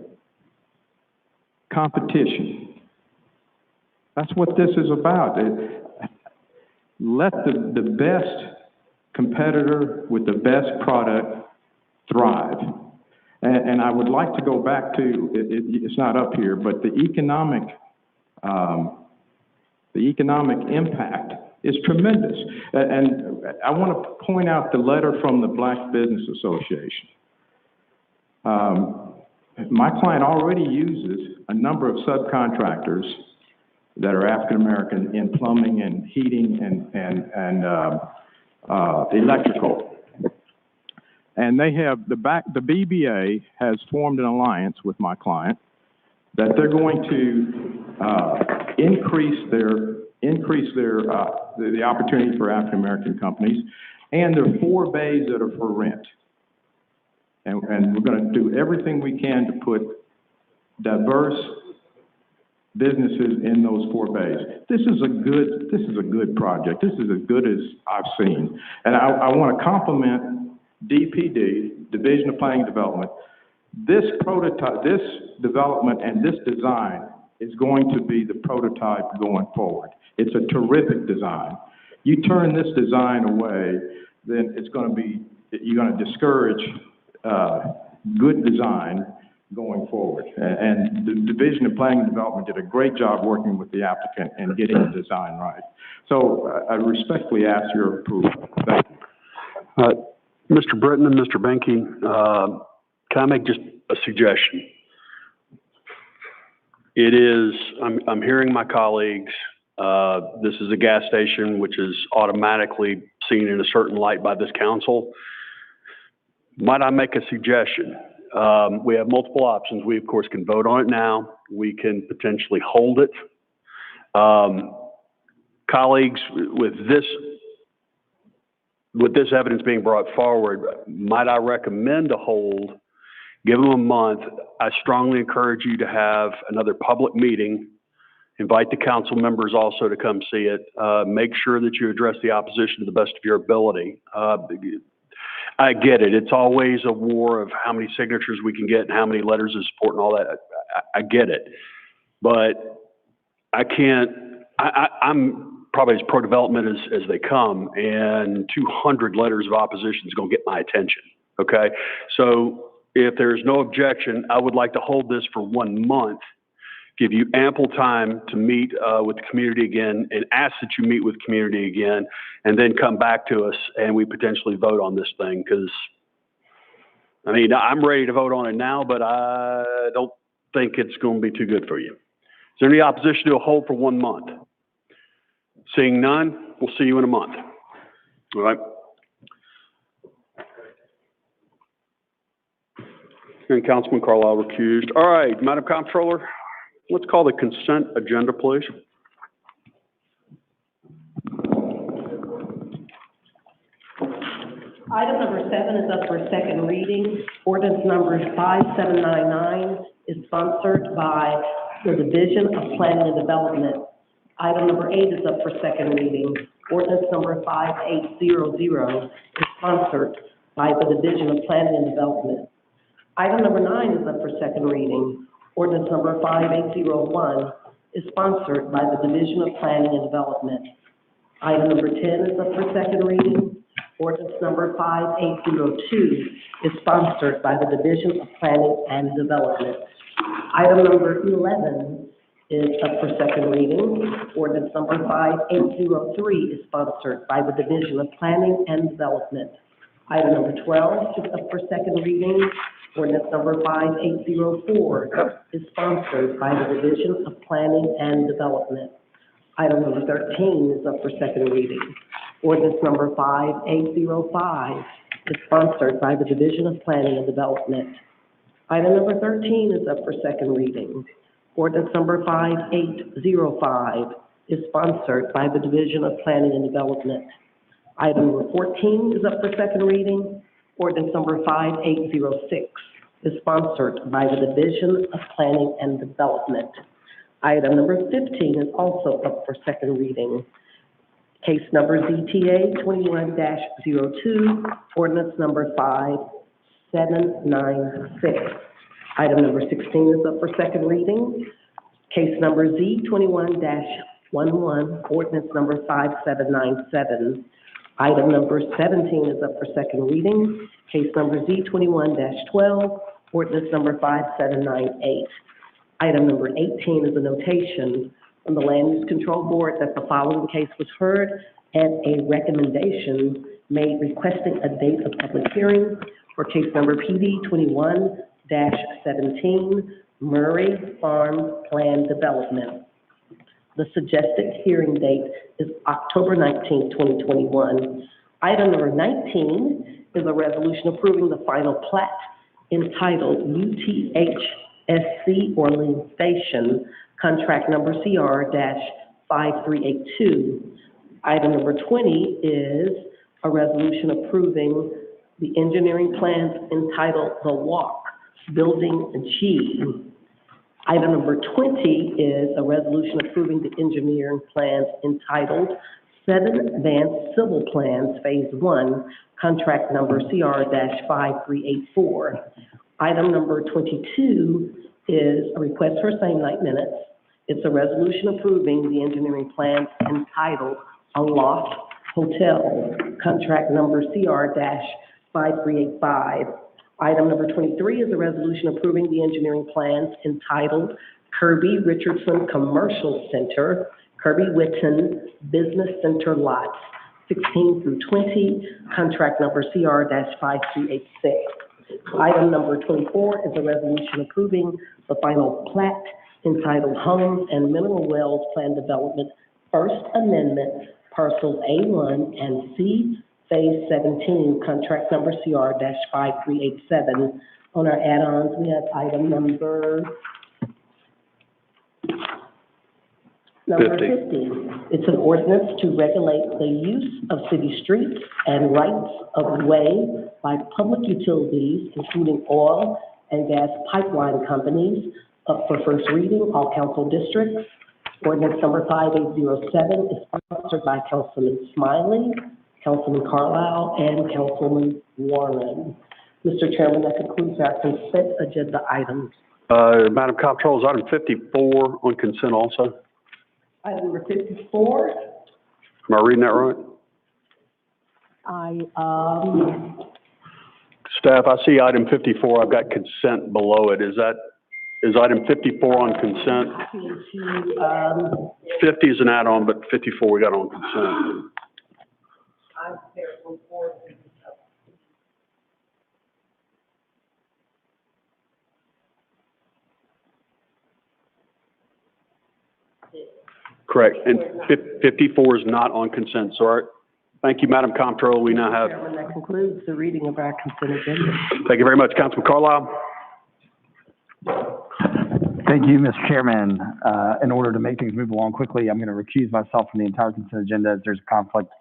Competition. That's what this is about. let the best competitor with the best product thrive. And I would like to go back to, it's not up here, but the economic impact is tremendous. And I want to point out the letter from the Black Business Association. My client already uses a number of subcontractors that are African-American in plumbing and heating and electrical. And they have, the BBA has formed an alliance with my client that they're going to increase the opportunity for African-American companies, and there are 4 bays that are for rent. And we're going to do everything we can to put diverse businesses in those 4 bays. This is a good project. This is as good as I've seen. And I want to compliment DPD, Division of Planning and Development. This prototype, this development and this design is going to be the prototype going forward. It's a terrific design. You turn this design away, then it's going to be, you're going to discourage good design going forward. And the Division of Planning and Development did a great job working with the applicant and getting the design right. So I respectfully ask your approval. Thank you. Mr. Britton and Mr. Benke, can I make just a suggestion? I'm hearing my colleagues, this is a gas station which is automatically seen in a certain light by this council. Might I make a suggestion? We have multiple options. We, of course, can vote on it now. We can potentially hold it. Colleagues, with this evidence being brought forward, might I recommend a hold? Give them a month. I strongly encourage you to have another public meeting. Invite the council members also to come see it. Make sure that you address the opposition to the best of your ability. I get it. It's always a war of how many signatures we can get and how many letters of support and all that. I get it. But I can't, I'm probably as pro-development as they come, and 200 letters of opposition is going to get my attention, okay? So if there's no objection, I would like to hold this for 1 month, give you ample time to meet with the community again, and ask that you meet with the community again, and then come back to us and we potentially vote on this thing. Because, I mean, I'm ready to vote on it now, but I don't think it's going to be too good for you. Is there any opposition to a hold for 1 month? Seeing none, we'll see you in a month. All right? And Councilman Carlisle recused. All right, Madam Comptroller, let's call the consent agenda, please. Item number 7 is up for second reading. Ordinance number 5799 is sponsored by the Division of Planning and Development. Item number 8 is up for second reading. Ordinance number 5800 is sponsored by the Division of Planning and Development. Item number 9 is up for second reading. Ordinance number 5801 is sponsored by the Division of Planning and Development. Item number 10 is up for second reading. Ordinance number 5802 is sponsored by the Division of Planning and Development. Item number 11 is up for second reading. Ordinance number 5803 is sponsored by the Division of Planning and Development. Item number 12 is up for second reading. Ordinance number 5804 is sponsored by the Division of Planning and Development. Item number 13 is up for second reading. Ordinance number 5805 is sponsored by the Division of Planning and Development. Item number 13 is up for second reading. Ordinance number 5805 is sponsored by the Division of Planning and Development. Item number 14 is up for second reading. Ordinance number 5806 is sponsored by the Division of Planning and Development. Item number 15 is also up for second reading. Case number ZTA 21-02, ordinance number 5796. Item number 16 is up for second reading. Case number Z 21-03, ordinance number 5797. Item number 17 is up for second reading. Case number Z21-12, ordinance number 5798. Item number 18 is a notation from the Land Use Control Board that the following case was heard and a recommendation made requesting a date of public hearing for case number PD 21-17, Murray Farm Plan Development. The suggested hearing date is October 19, 2021. Item number 19 is a resolution approving the final plat entitled UTHSC Orleans Station, contract number CR-5382. Item number 20 is a resolution approving the engineering plans entitled The Walk, Building G. Item number 20 is a resolution approving the engineering plans entitled 7 Advanced Civil Plans, Phase 1, contract number CR-5384. Item number 22 is a request for same-night minutes. It's a resolution approving the engineering plans entitled Aloft Hotel, contract number CR-5385. Item number 23 is a resolution approving the engineering plans entitled Kirby Richardson Commercial Center, Kirby Witten Business Center Lots 16 through 20, contract number CR-5386. Item number 24 is a resolution approving the final plat entitled Homes and Mineral Wells Plan Development, First Amendment, Parcels A1 and C, Phase 17, contract number CR-5387. On our add-ons, we have item number 50. It's an ordinance to regulate the use of city streets and rights of way by public utilities, including oil and gas pipeline companies, up for first reading, all council districts. Ordinance number 5807 is sponsored by Councilman Smiley, Councilman Carlisle, and Councilman Warren. Mr. Chairman, that concludes our consent agenda items. Madam Comptroller, is item 54 on consent also? Item number 54. Am I reading that right? Staff, I see item 54. I've got consent below it. Is item 54 on consent? 50 is an add-on, but 54 we got on consent. Correct, and 54 is not on consent, so all right. Thank you, Madam Comptroller. We now have... Chairman, that concludes the reading of our consent agenda. Thank you very much, Councilman Carlisle. Thank you, Mr. Chairman. In order to make things move along quickly, I'm going to recuse myself from the entire consent agenda as there's a conflict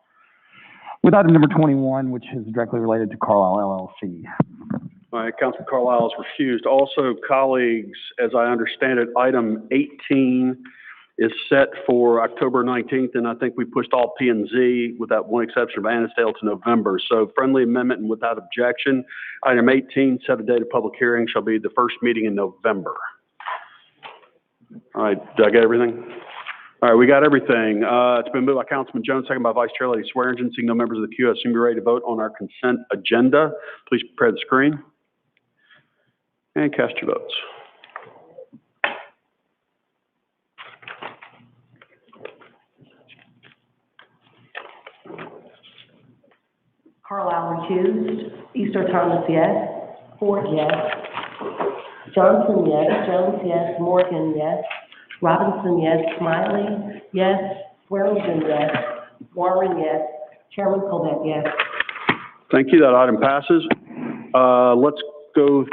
with item number 21, which is directly related to Carlisle LLC. All right, Councilman Carlisle is refused. Also, colleagues, as I understand it, item 18 is set for October 19th, and I think we pushed all P and Z with that one exception of Annisdale to November. So friendly amendment and without objection. Item 18, set a date of public hearing, shall be the first meeting in November. All right, did I get everything? All right, we got everything. It's been moved by Councilman Jones, second by Vice Chair Lady Swearingen. Seeing no members of the queue, I assume you're ready to vote on our consent agenda. Please prepare the screen and cast your votes. Carlisle recused. Easter Thomas, yes. Ford, yes. Johnson, yes. Jones, yes. Morgan, yes. Robinson, yes. Smiley, yes. Swearingen, yes. Warren, yes. Chairman Colette, yes. Thank you. That item passes. Let's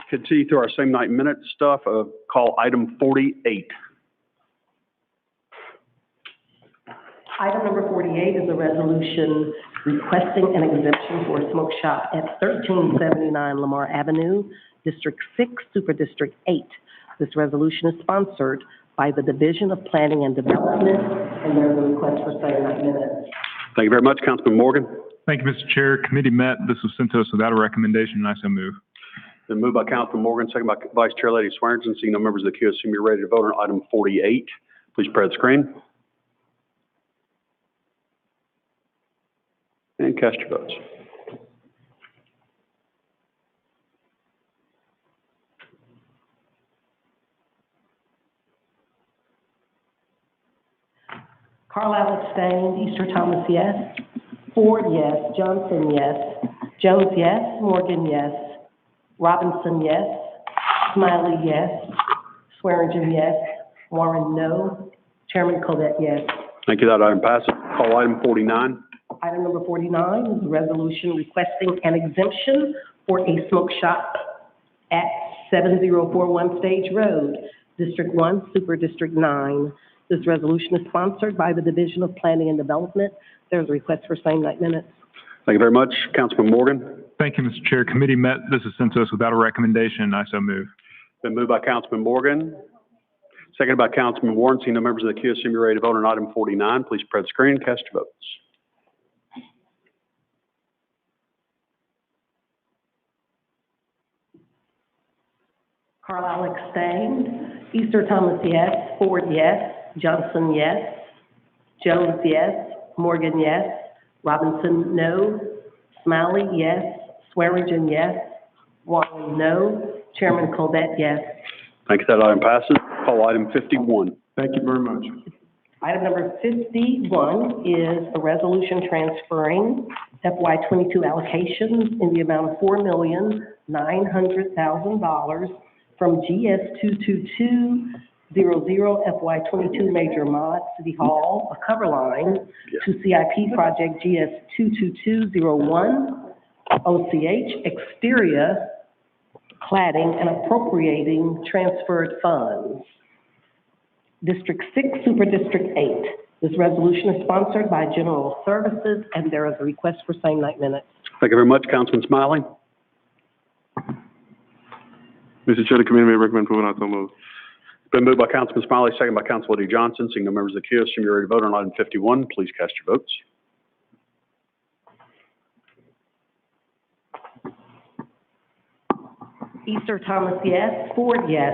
continue through our same night minute stuff. Call item 48. Item number 48 is a resolution requesting an exemption for a smoke shop at 1379 Lamar Avenue, District 6, Super District 8. This resolution is sponsored by the Division of Planning and Development, and there's a request for same night minutes. Thank you very much, Councilman Morgan. Thank you, Mr. Chair. Committee met. This was sent to us without a recommendation, and I so move. Then moved by Councilman Morgan, second by Vice Chair Lady Swearingen. Seeing no members of the queue, assume you're ready to vote on item 48. Please prepare the screen And cast your votes. Carlisle abstained. Easter Thomas, yes. Ford, yes. Johnson, yes. Jones, yes. Morgan, yes. Robinson, yes. Smiley, yes. Swearingen, yes. Warren, no. Chairman Colette, yes. Thank you. That item passes. Call item 49. Item number 49 is a resolution requesting an exemption for a smoke shop at 7041 Stage Road, District 1, Super District 9. This resolution is sponsored by the Division of Planning and Development. There's a request for same night minutes. Thank you very much. Councilman Morgan. Thank you, Mr. Chair. Committee met. This is sent to us without a recommendation. I so move. Been moved by Councilman Morgan, seconded by Councilman Warren. Seeing no members of the queue, assume you're ready to vote on item 49. Please spread the screen and cast your votes. Carlisle abstained. Easter Thomas, yes. Ford, yes. Johnson, yes. Jones, yes. Morgan, yes. Robinson, no. Smiley, yes. Swearingen, yes. Warren, no. Chairman Colette, yes. Thank you. That item passes. Call item 51. Thank you very much. Item number 51 is a resolution transferring FY22 allocations in the amount of $4,900,000 from GS 22200 FY22 Major Mod City Hall, a cover line, to CIP project GS 22201 OCH exterior cladding and appropriating transferred funds. District 6, Super District 8. This resolution is sponsored by General Services, and there is a request for same night minutes. Thank you very much. Councilman Smiley. Mr. Chair, the committee may recommend approval, and I so move. Been moved by Councilman Smiley, second by Council Lady Johnson. Seeing no members of the queue, assume you're ready to vote on item 51. Please cast your votes. Easter Thomas, yes. Ford, yes.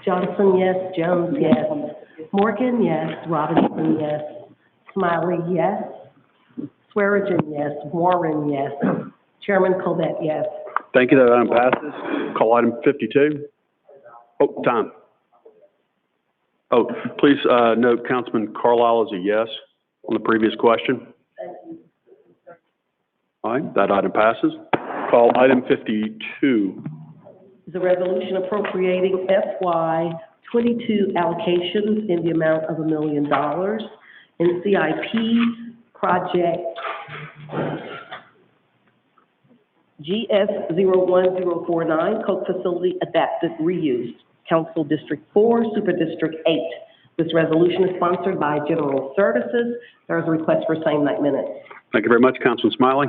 Johnson, yes. Jones, yes. Morgan, yes. Robinson, yes. Smiley, yes. Swearingen, yes. Warren, yes. Chairman Colette, yes. Thank you. That item passes. Call item 52. Oh, time. Oh, please note Councilman Carlisle is a yes on the previous question. All right, that item passes. Call item 52. Is a resolution appropriating FY22 allocations in the amount of $1 million in CIP project GS 01049, Coke Facility Adaptive Reuse, Council District 4, Super District 8. This resolution is sponsored by General Services. There is a request for same night minutes. Thank you very much, Councilman Smiley.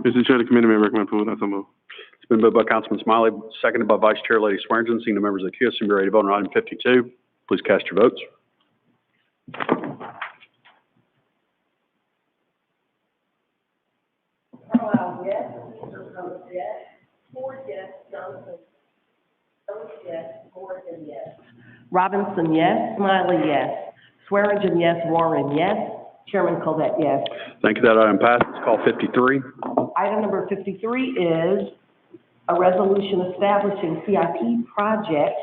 Mr. Chair, the committee may recommend approval, and I so move. It's been moved by Councilman Smiley, seconded by Vice Chair Lady Swearingen. Seeing the members of the queue, assume you're ready to vote on item 52. Please cast your votes. Carlisle, yes. Easter Thomas, yes. Ford, yes. Johnson, yes. Morgan, yes. Robinson, yes. Smiley, yes. Swearingen, yes. Warren, yes. Chairman Colette, yes. Thank you. That item passes. Call 53. Item number 53 is a resolution establishing CIP project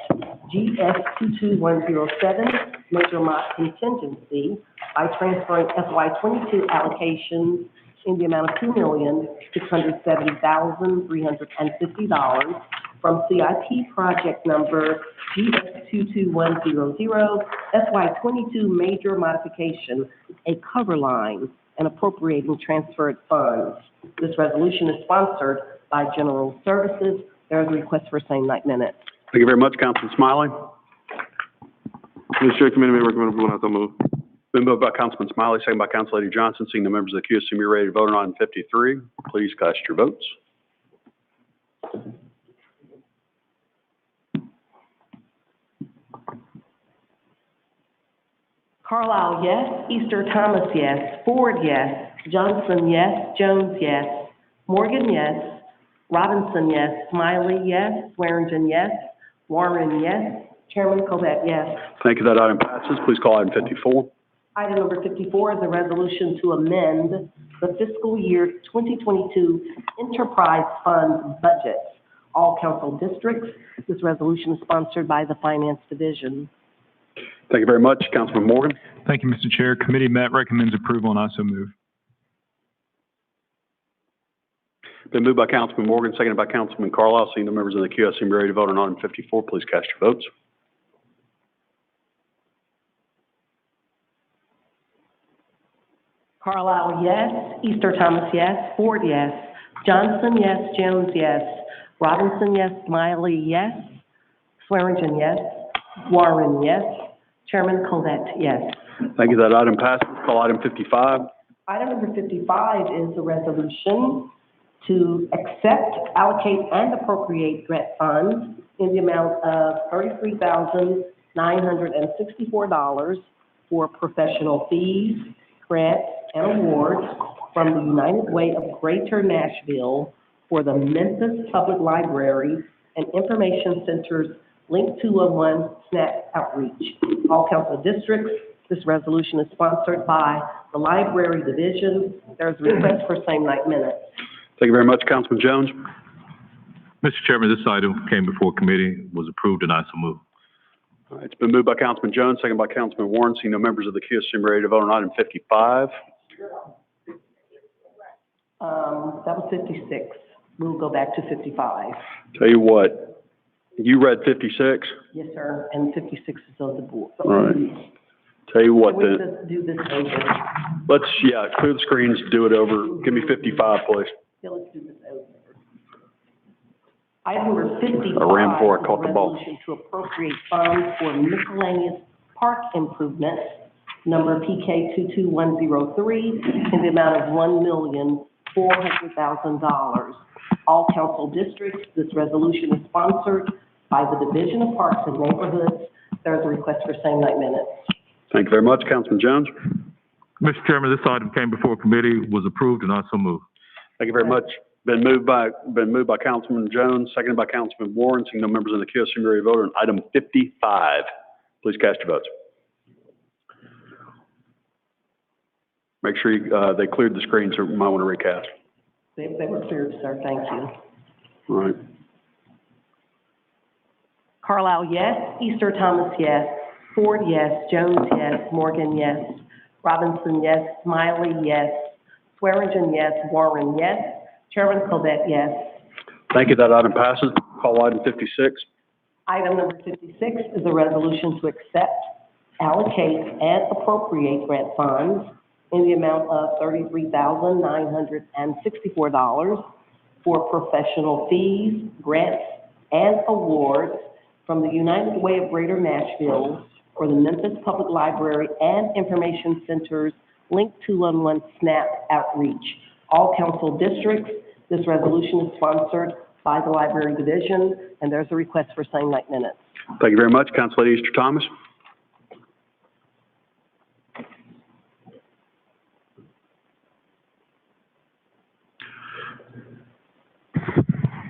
GS 22107 Major Mod Contingency by transferring FY22 allocations in the amount of $2,670,350 from CIP project number GS 22100 FY22 Major Modification, a cover line, and appropriating transferred funds. This resolution is sponsored by General Services. There is a request for same night minutes. Thank you very much, Councilman Smiley. Mr. Chair, the committee may recommend approval, and I so move. Been moved by Councilman Smiley, second by Council Lady Johnson. Seeing the members of the queue, assume you're ready to vote on item 53. Please cast your votes. Carlisle, yes. Easter Thomas, yes. Ford, yes. Johnson, yes. Jones, yes. Morgan, yes. Robinson, yes. Smiley, yes. Swearingen, yes. Warren, yes. Chairman Colette, yes. Thank you. That item passes. Please call item 54. Item number 54 is a resolution to amend the fiscal year 2022 enterprise fund budget. All council districts. This resolution is sponsored by the Finance Division. Thank you very much. Councilman Morgan. Thank you, Mr. Chair. Committee met, recommends approval, and I so move. Been moved by Councilman Morgan, seconded by Councilman Carlisle. Seeing no members of the queue, I seem ready to vote on item 54. Please cast your votes. Carlisle, yes. Easter Thomas, yes. Ford, yes. Johnson, yes. Jones, yes. Robinson, yes. Smiley, yes. Swearingen, yes. Warren, yes. Chairman Colette, yes. Thank you. That item passes. Call item 55. Item number 55 is a resolution to accept, allocate, and appropriate grant funds in the amount of $33,964 for professional fees, grants, and awards from the United Way of Greater Nashville for the Memphis Public Library and Information Center's Link 211 SNAP outreach. All council districts. This resolution is sponsored by the Library Division. There's a request for same-night minutes. Thank you very much. Councilman Jones. Mr. Chairman, this item came before committee, was approved, and I so move. All right, it's been moved by Councilman Jones, seconded by Councilman Warren. Seeing no members of the queue, I seem ready to vote on item 55. That was 56. We'll go back to 55. Tell you what, you read 56? Yes, sir, and 56 is on the board. All right. Tell you what, Can we then, just do this over? let's, clear the screens, do it over. Give me 55, please. Yeah, let's do this over. Item number 55. I ran before I caught the ball. Resolution to appropriate funds for miscellaneous park improvements, number PK 22103, in the amount of $1,400,000. All council districts. This resolution is sponsored by the Division of Parks and Neighborhoods. There is a request for same-night minutes. Thank you very much. Councilman Jones. Mr. Chairman, this item came before committee, was approved, and I so move. Thank you very much. Been moved by Councilman Jones, seconded by Councilman Warren. Seeing no members in the queue, I seem ready to vote on item 55. Please cast your votes. Make sure they cleared the screen, so you might want to recast. They were cleared, sir. Thank you. All right. Carlisle, yes. Easter Thomas, yes. Ford, yes. Jones, yes. Morgan, yes. Robinson, yes. Smiley, yes. Swearingen, yes. Warren, yes. Chairman Colette, yes. Thank you. That item passes. Call item 56. Item number 56 is a resolution to accept, allocate, and appropriate grant funds in the amount of $33,964 for professional fees, grants, and awards from the United Way of Greater Nashville for the Memphis Public Library and Information Center's Link 211 SNAP outreach. All council districts. This resolution is sponsored by the Library Division, and there's a request for same-night minutes. Thank you very much. Council Lady Easter Thomas.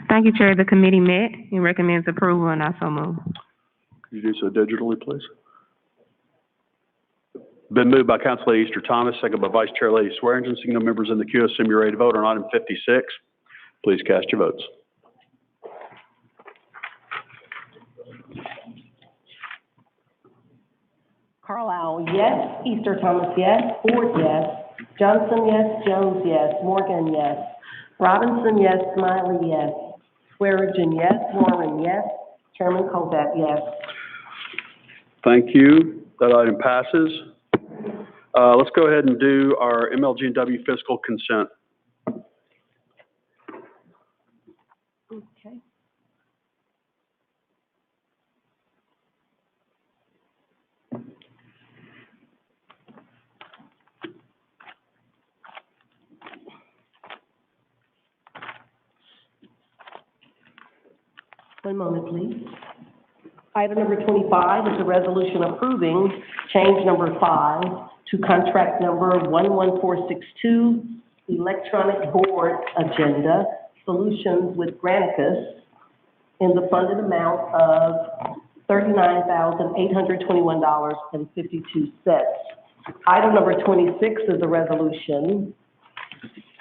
Thank you, Chair. The committee met and recommends approval, and I so move. Could you do so digitally, please? Been moved by Council Lady Easter Thomas, second by Vice Chair Lady Swearingen. Seeing no members in the queue, assume you're ready to vote on item 56. Please cast your votes. Carlisle, yes. Easter Thomas, yes. Ford, yes. Johnson, yes. Jones, yes. Morgan, yes. Robinson, yes. Smiley, yes. Swearingen, yes. Warren, yes. Chairman Colette, yes. Thank you. That item passes. Let's go ahead and do our MLG&W fiscal consent. Okay. One moment, please. Item number 25 is a resolution approving change number 5 to contract number 11462, electronic board agenda solutions with Granicus in the funded amount of $39,821.52. Item number 26 is a resolution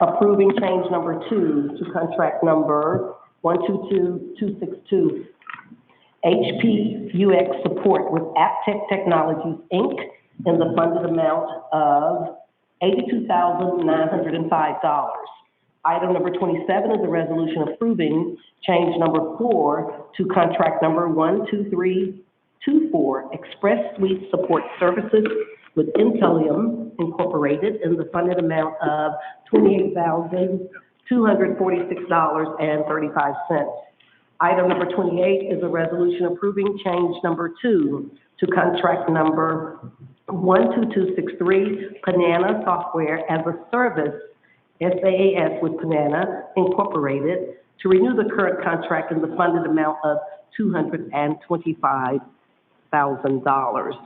approving change number 2 to contract number 122262, HP UX support with AppTech Technologies, Inc., in the funded amount of $82,905. Item number 27 is a resolution approving change number 4 to contract number 12324, Express Suite Support Services with Intellium Incorporated, in the funded amount of $28,246.35. Item number 28 is a resolution approving change number 2 to contract number 12263, Banana Software as a Service, SaaS with Banana Incorporated, to renew the current contract in the funded amount of $225,000.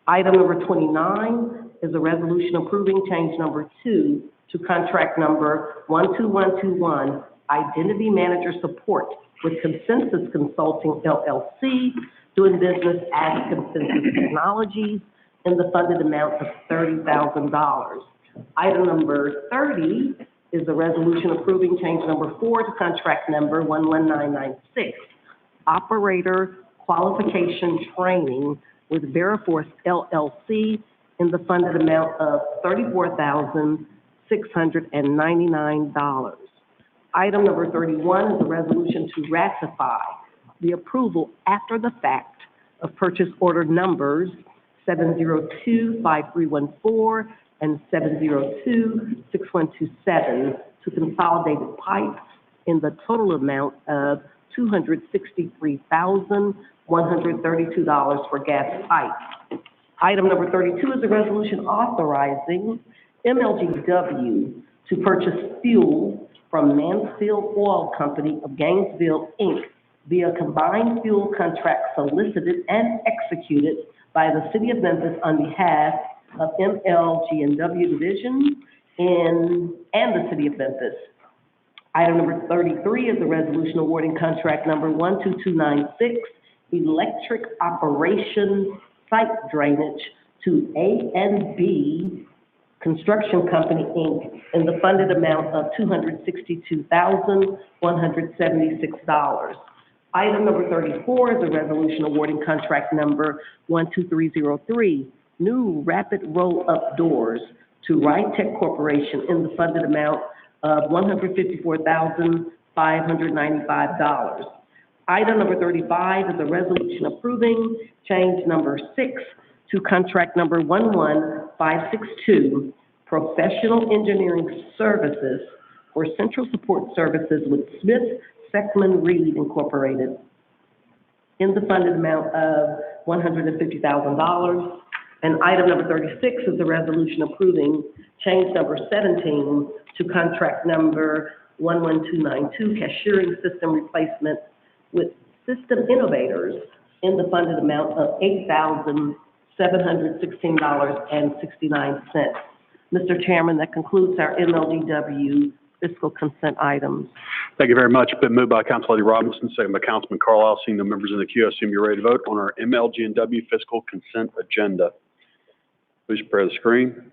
Item number 29 is a resolution approving change number 2 to contract number 12121, Identity Manager Support with Consensus Consulting LLC, doing business as Consensus Technologies, in the funded amount of $30,000. Item number 30 is a resolution approving change number 4 to contract number 11996, Operator Qualification Training with Veriforce LLC, in the funded amount of $34,699. Item number 31 is a resolution to ratify the approval after the fact of purchase order numbers 7025314 and 7026127 to Consolidated Pipe in the total amount of $263,132 for gas pipe. Item number 32 is a resolution authorizing MLGW to purchase fuel from Mansfield Oil Company of Gainesville, Inc. via combined fuel contract solicited and executed by the City of Memphis on behalf of MLG&W Division and the City of Memphis. Item number 33 is a resolution awarding contract number 12296, electric operation site drainage to A&B Construction Company, Inc., in the funded amount of $262,176. Item number 34 is a resolution awarding contract number 12303, new rapid roll-up doors to Rytech Corporation, in the funded amount of $154,595. Item number 35 is a resolution approving change number 6 to contract number 11562, professional engineering services for central support services with Smith Seckman Reed Incorporated, in the funded amount of $150,000. And item number 36 is a resolution approving change number 17 to contract number 11292, cashiering system replacement with System Innovators, in the funded amount of $8,716.69. Mr. Chairman, that concludes our MLGW fiscal consent items. Thank you very much. Been moved by Council Lady Robinson, second by Councilman Carlisle. Seeing no members in the queue, I assume you're ready to vote on our MLG&W fiscal consent agenda. Please prepare the screen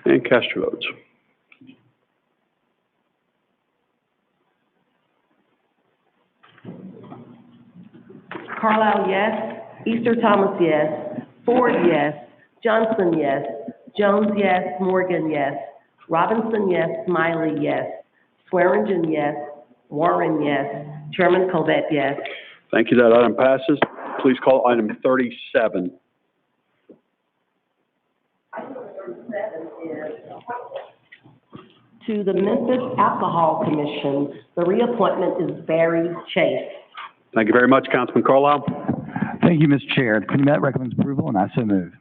and cast your votes. Carlisle, yes. Easter Thomas, yes. Ford, yes. Johnson, yes. Jones, yes. Morgan, yes. Robinson, yes. Smiley, yes. Swearingen, yes. Warren, yes. Chairman Colvett, yes. Thank you. That item passes. Please call item 37. Item number 37 is to the Memphis Alcohol Commission. The reappointment is Barry Chase. Thank you very much, Councilman Carlisle. Thank you, Mr. Chair. The committee met recommends approval, and I so move.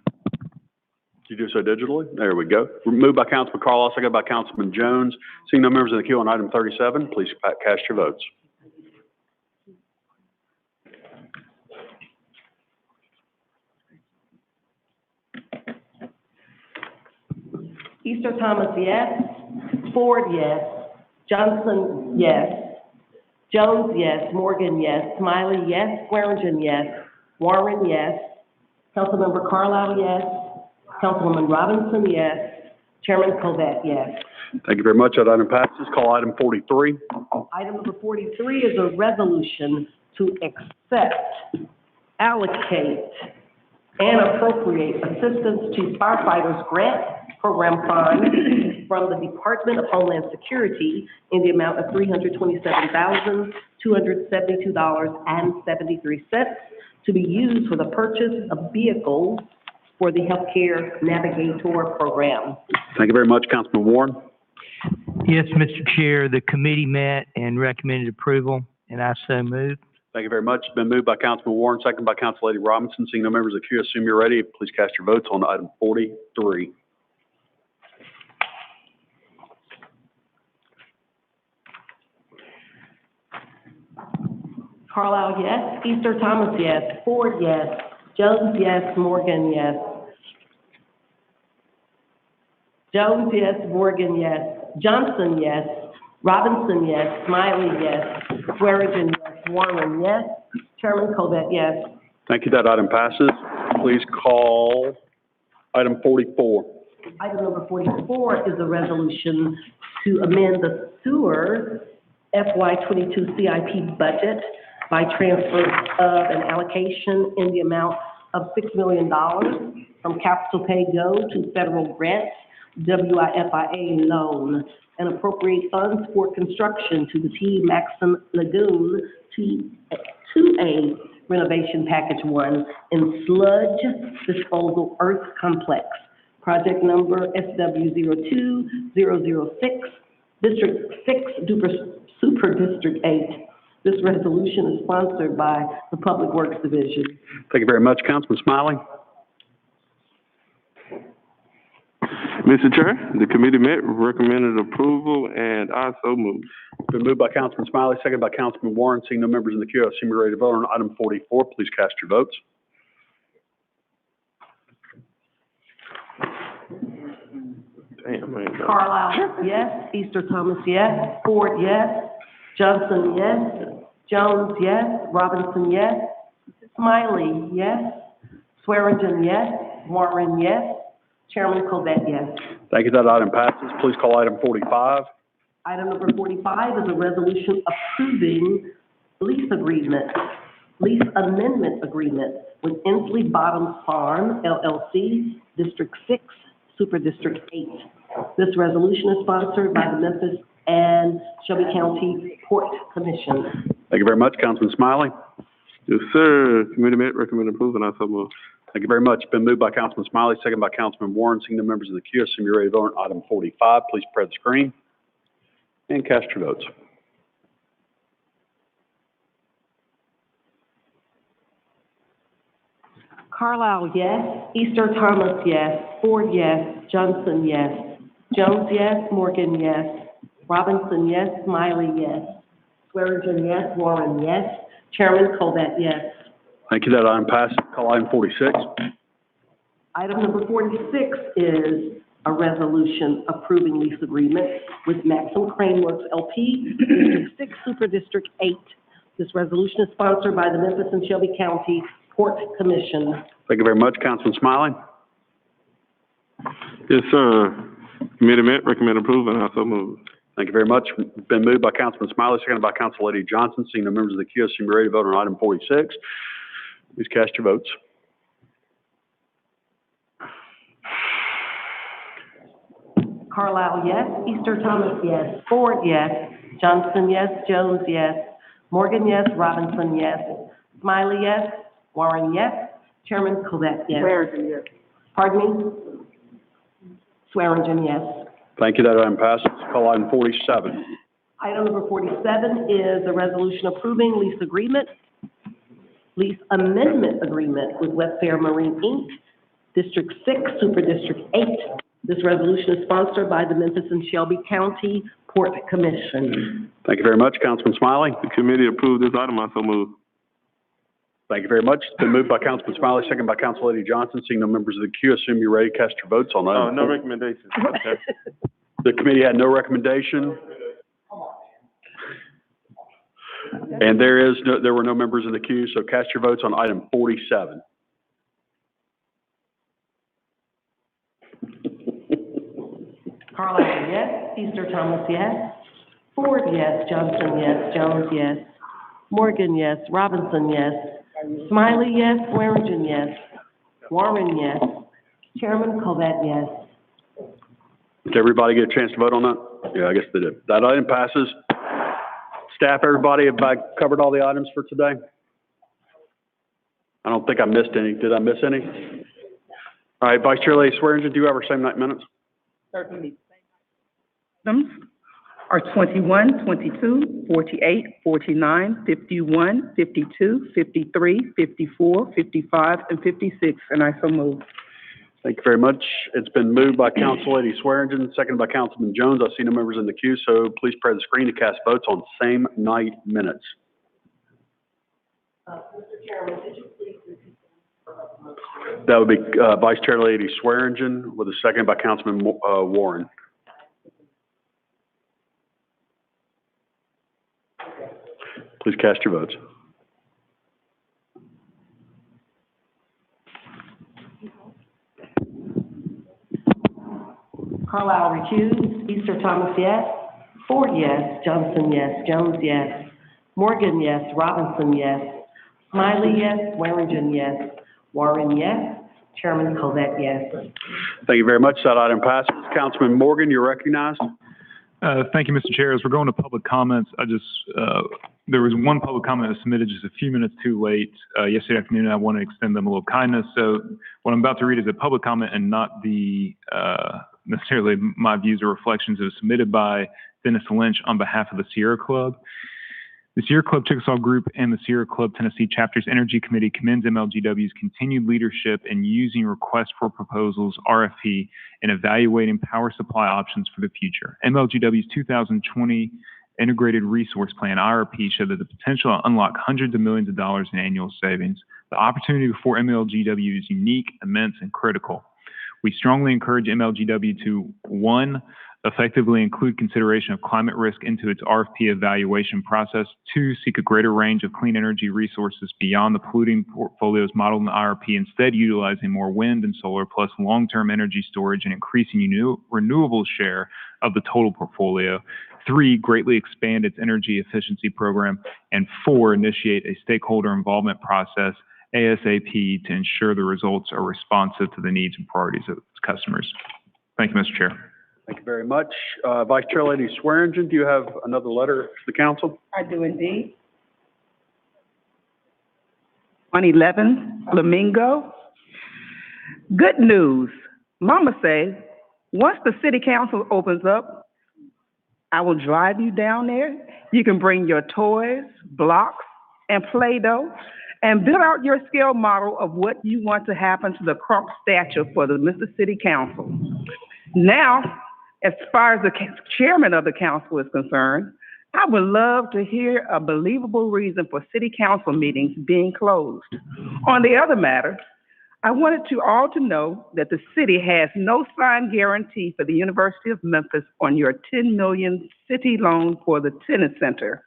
Did you do so digitally? There we go. Moved by Councilman Carlisle, seconded by Councilman Jones. Seeing no members in the queue on item 37, please cast your votes. Easter Thomas, yes. Ford, yes. Johnson, yes. Jones, yes. Morgan, yes. Smiley, yes. Swearingen, yes. Warren, yes. Councilmember Carlisle, yes. Councilwoman Robinson, yes. Chairman Covet, yes. Thank you very much. That item passes. Call item 43. Item number 43 is a resolution to accept, allocate, and appropriate assistance to firefighters grant program funds from the Department of Homeland Security in the amount of $327,272.73 to be used for the purchase of vehicles for the Healthcare Navigator program. Thank you very much, Councilman Warren. Yes, Mr. Chair, the committee met and recommended approval, and I so moved. Thank you very much. It's been moved by Councilman Warren, second by Councillady Robinson. Seeing no members of the queue, assume you're ready. Please cast your votes on item 43. Carlisle, yes. Easter Thomas, yes. Ford, yes. Jones, yes. Morgan, yes. Jones, yes. Morgan, yes. Johnson, yes. Robinson, yes. Smiley, yes. Swearinger, yes. Warren, yes. Chairman Covet, yes. Thank you. That item passes. Please call item 44. Item number 44 is a resolution to amend the sewer FY22 CIP budget by transfer of an allocation in the amount of $6 million from Capital Pay Go to Federal Grants, WIFIA loan, and appropriate funds for construction to the T. Maxim Lagoon 2A renovation package 1 in sludge disposal earth complex. Project number SW02006, District 6, Super District 8. This resolution is sponsored by the Public Works Division. Thank you very much, Councilman Smiley. Mr. Chair, the committee met, recommended approval, and I so move. Been moved by Councilman Smiley, second by Councilman Warren. Seeing no members in the queue, I assume you're ready to vote on item 44. Please cast your votes. Carlisle, yes. Easter Thomas, yes. Ford, yes. Johnson, yes. Jones, yes. Robinson, yes. Smiley, yes. Swearinger, yes. Warren, yes. Chairman Covet, yes. Thank you. That item passes. Please call item 45. Item number 45 is a resolution approving lease amendment agreement with Inslee Bottoms Farm LLC, District 6, Super District 8. This resolution is sponsored by the Memphis and Shelby County Port Commission. Thank you very much, Councilman Smiley. Yes, sir. Committee met, recommended approval, and I so move. Thank you very much. Been moved by Councilman Smiley, second by Councilman Warren. Seeing the members of the queue, assume you're ready to vote on item 45. Please spread the screen and cast your votes. Carlisle, yes. Easter Thomas, yes. Ford, yes. Johnson, yes. Jones, yes. Morgan, yes. Robinson, yes. Smiley, yes. Swearinger, yes. Warren, yes. Chairman Covet, yes. Thank you. That item passes. Call item 46. Item number 46 is a resolution approving lease agreement with Maxim Crane Works LP, District 6, Super District 8. This resolution is sponsored by the Memphis and Shelby County Port Commission. Thank you very much, Councilman Smiley. Yes, sir. Committee met, recommended approval, and I so move. Thank you very much. Been moved by Councilman Smiley, seconded by Councillady Johnson. Seeing no members of the queue, assume you're ready to vote on item 46. Please cast your votes. Carlisle, yes. Easter Thomas, yes. Ford, yes. Johnson, yes. Jones, yes. Morgan, yes. Robinson, yes. Smiley, yes. Warren, yes. Chairman Covet, yes. Swearinger, yes. Pardon me? Swearinger, yes. Thank you. That item passes. Call item 47. Item number 47 is a resolution approving lease amendment agreement with Westfair Marine Inc., District 6, Super District 8. This resolution is sponsored by the Memphis and Shelby County Port Commission. Thank you very much, Councilman Smiley. The committee approved this item, I so move. Thank you very much. It's been moved by Councilman Smiley, second by Councillady Johnson. Seeing no members of the queue, assume you're ready to cast your votes on item. No recommendation. Okay. The committee had no recommendation. And there were no members in the queue, so cast your votes on item 47. Carlisle, yes. Easter Thomas, yes. Ford, yes. Johnson, yes. Jones, yes. Morgan, yes. Robinson, yes. Smiley, yes. Swearingen, yes. Warren, yes. Chairman Colvett, yes. Did everybody get a chance to vote on that? Yeah, I guess they did. That item passes. Staff, everybody, have I covered all the items for today? I don't think I missed any. Did I miss any? All right, Vice Chair Lady Swearingen, do you have our same night minutes? Certainly. Items are 21, 22, 48, 49, 51, 52, 53, 54, 55, and 56, and I so move. Thank you very much. It's been moved by Council Lady Swearingen, seconded by Councilman Jones. I see no members in the queue, so please press the screen to cast votes on same night minutes. Mr. Chairman, did you please repeat? That would be Vice Chair Lady Swearingen with a second by Councilman Warren. Please cast your votes. Carlisle recused. Easter Thomas, yes. Ford, yes. Johnson, yes. Jones, yes. Morgan, yes. Robinson, yes. Smiley, yes. Swearingen, yes. Warren, yes. Chairman Colvett, yes. Thank you very much. That item passes. Councilman Morgan, you're recognized. Thank you, Mr. Chair. As we're going to public comments, there was one public comment that was submitted just a few minutes too late yesterday afternoon, and I want to extend them a little kindness. So what I'm about to read is a public comment and not the necessarily my views or reflections. It was submitted by Dennis Lynch on behalf of the Sierra Club. The Sierra Club Chickasaw Group and the Sierra Club Tennessee Chapter's Energy Committee commends MLGW's continued leadership in using requests for proposals, RFP, and evaluating power supply options for the future. MLGW's 2020 Integrated Resource Plan, IRP, showed that the potential to unlock hundreds of millions of dollars in annual savings. The opportunity before MLGW is unique, immense, and critical. We strongly encourage MLGW to, 1, effectively include consideration of climate risk into its RFP evaluation process. 2, seek a greater range of clean energy resources beyond the polluting portfolios modeled in the IRP, instead utilizing more wind and solar plus long-term energy storage and increasing renewable share of the total portfolio. 3, greatly expand its energy efficiency program. And 4, initiate a stakeholder involvement process ASAP to ensure the results are responsive to the needs and priorities of its customers. Thank you, Mr. Chair. Thank you very much. Vice Chair Lady Swearingen, do you have another letter to the council? I do indeed. 111 Flamingo. Good news. Mama say, once the city council opens up, I will drive you down there. You can bring your toys, blocks, and Play-Doh, and build out your scale model of what you want to happen to the crop statue for the Memphis City Council. Now, as far as the chairman of the council is concerned, I would love to hear a believable reason for city council meetings being closed. On the other matter, I wanted you all to know that the city has no signed guarantee for the University of Memphis on your $10 million city loan for the tennis center.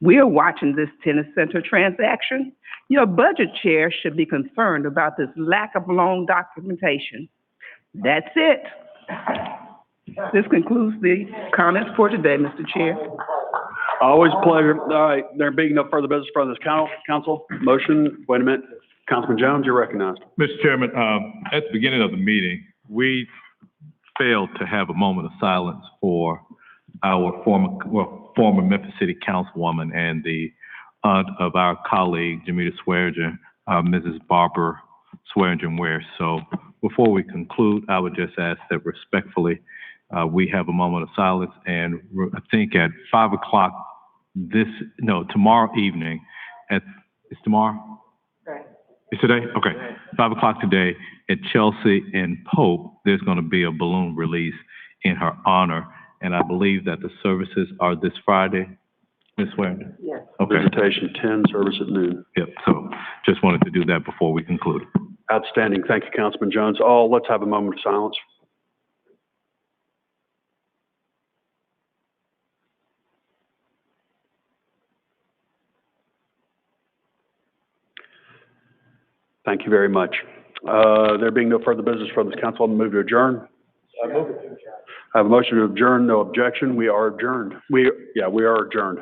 We are watching this tennis center transaction. Your budget chair should be concerned about this lack of loan documentation. That's it. This concludes the comments for today, Mr. Chair. Always a pleasure. All right, there being no further business from this council, motion, wait a minute. Councilman Jones, you're recognized. Mr. Chairman, at the beginning of the meeting, we failed to have a moment of silence for our former Memphis City Councilwoman and the aunt of our colleague, Jamita Swearingen, Mrs. Barbara Swearingen-Ware. So before we conclude, I would just ask that respectfully, we have a moment of silence, and I think at 5 o'clock tomorrow evening, it's tomorrow? Right. It's today? Okay. 5 o'clock today at Chelsea and Pope, there's going to be a balloon release in her honor. And I believe that the services are this Friday, Ms. Swearingen? Yes. Okay. Visitation 10, service at noon. Yep. So just wanted to do that before we conclude. Outstanding. Thank you, Councilman Jones. Let's have a moment of silence. Thank you very much. There being no further business from this council, I'll move to adjourn. I have a motion to adjourn, no objection. We are adjourned. We are adjourned.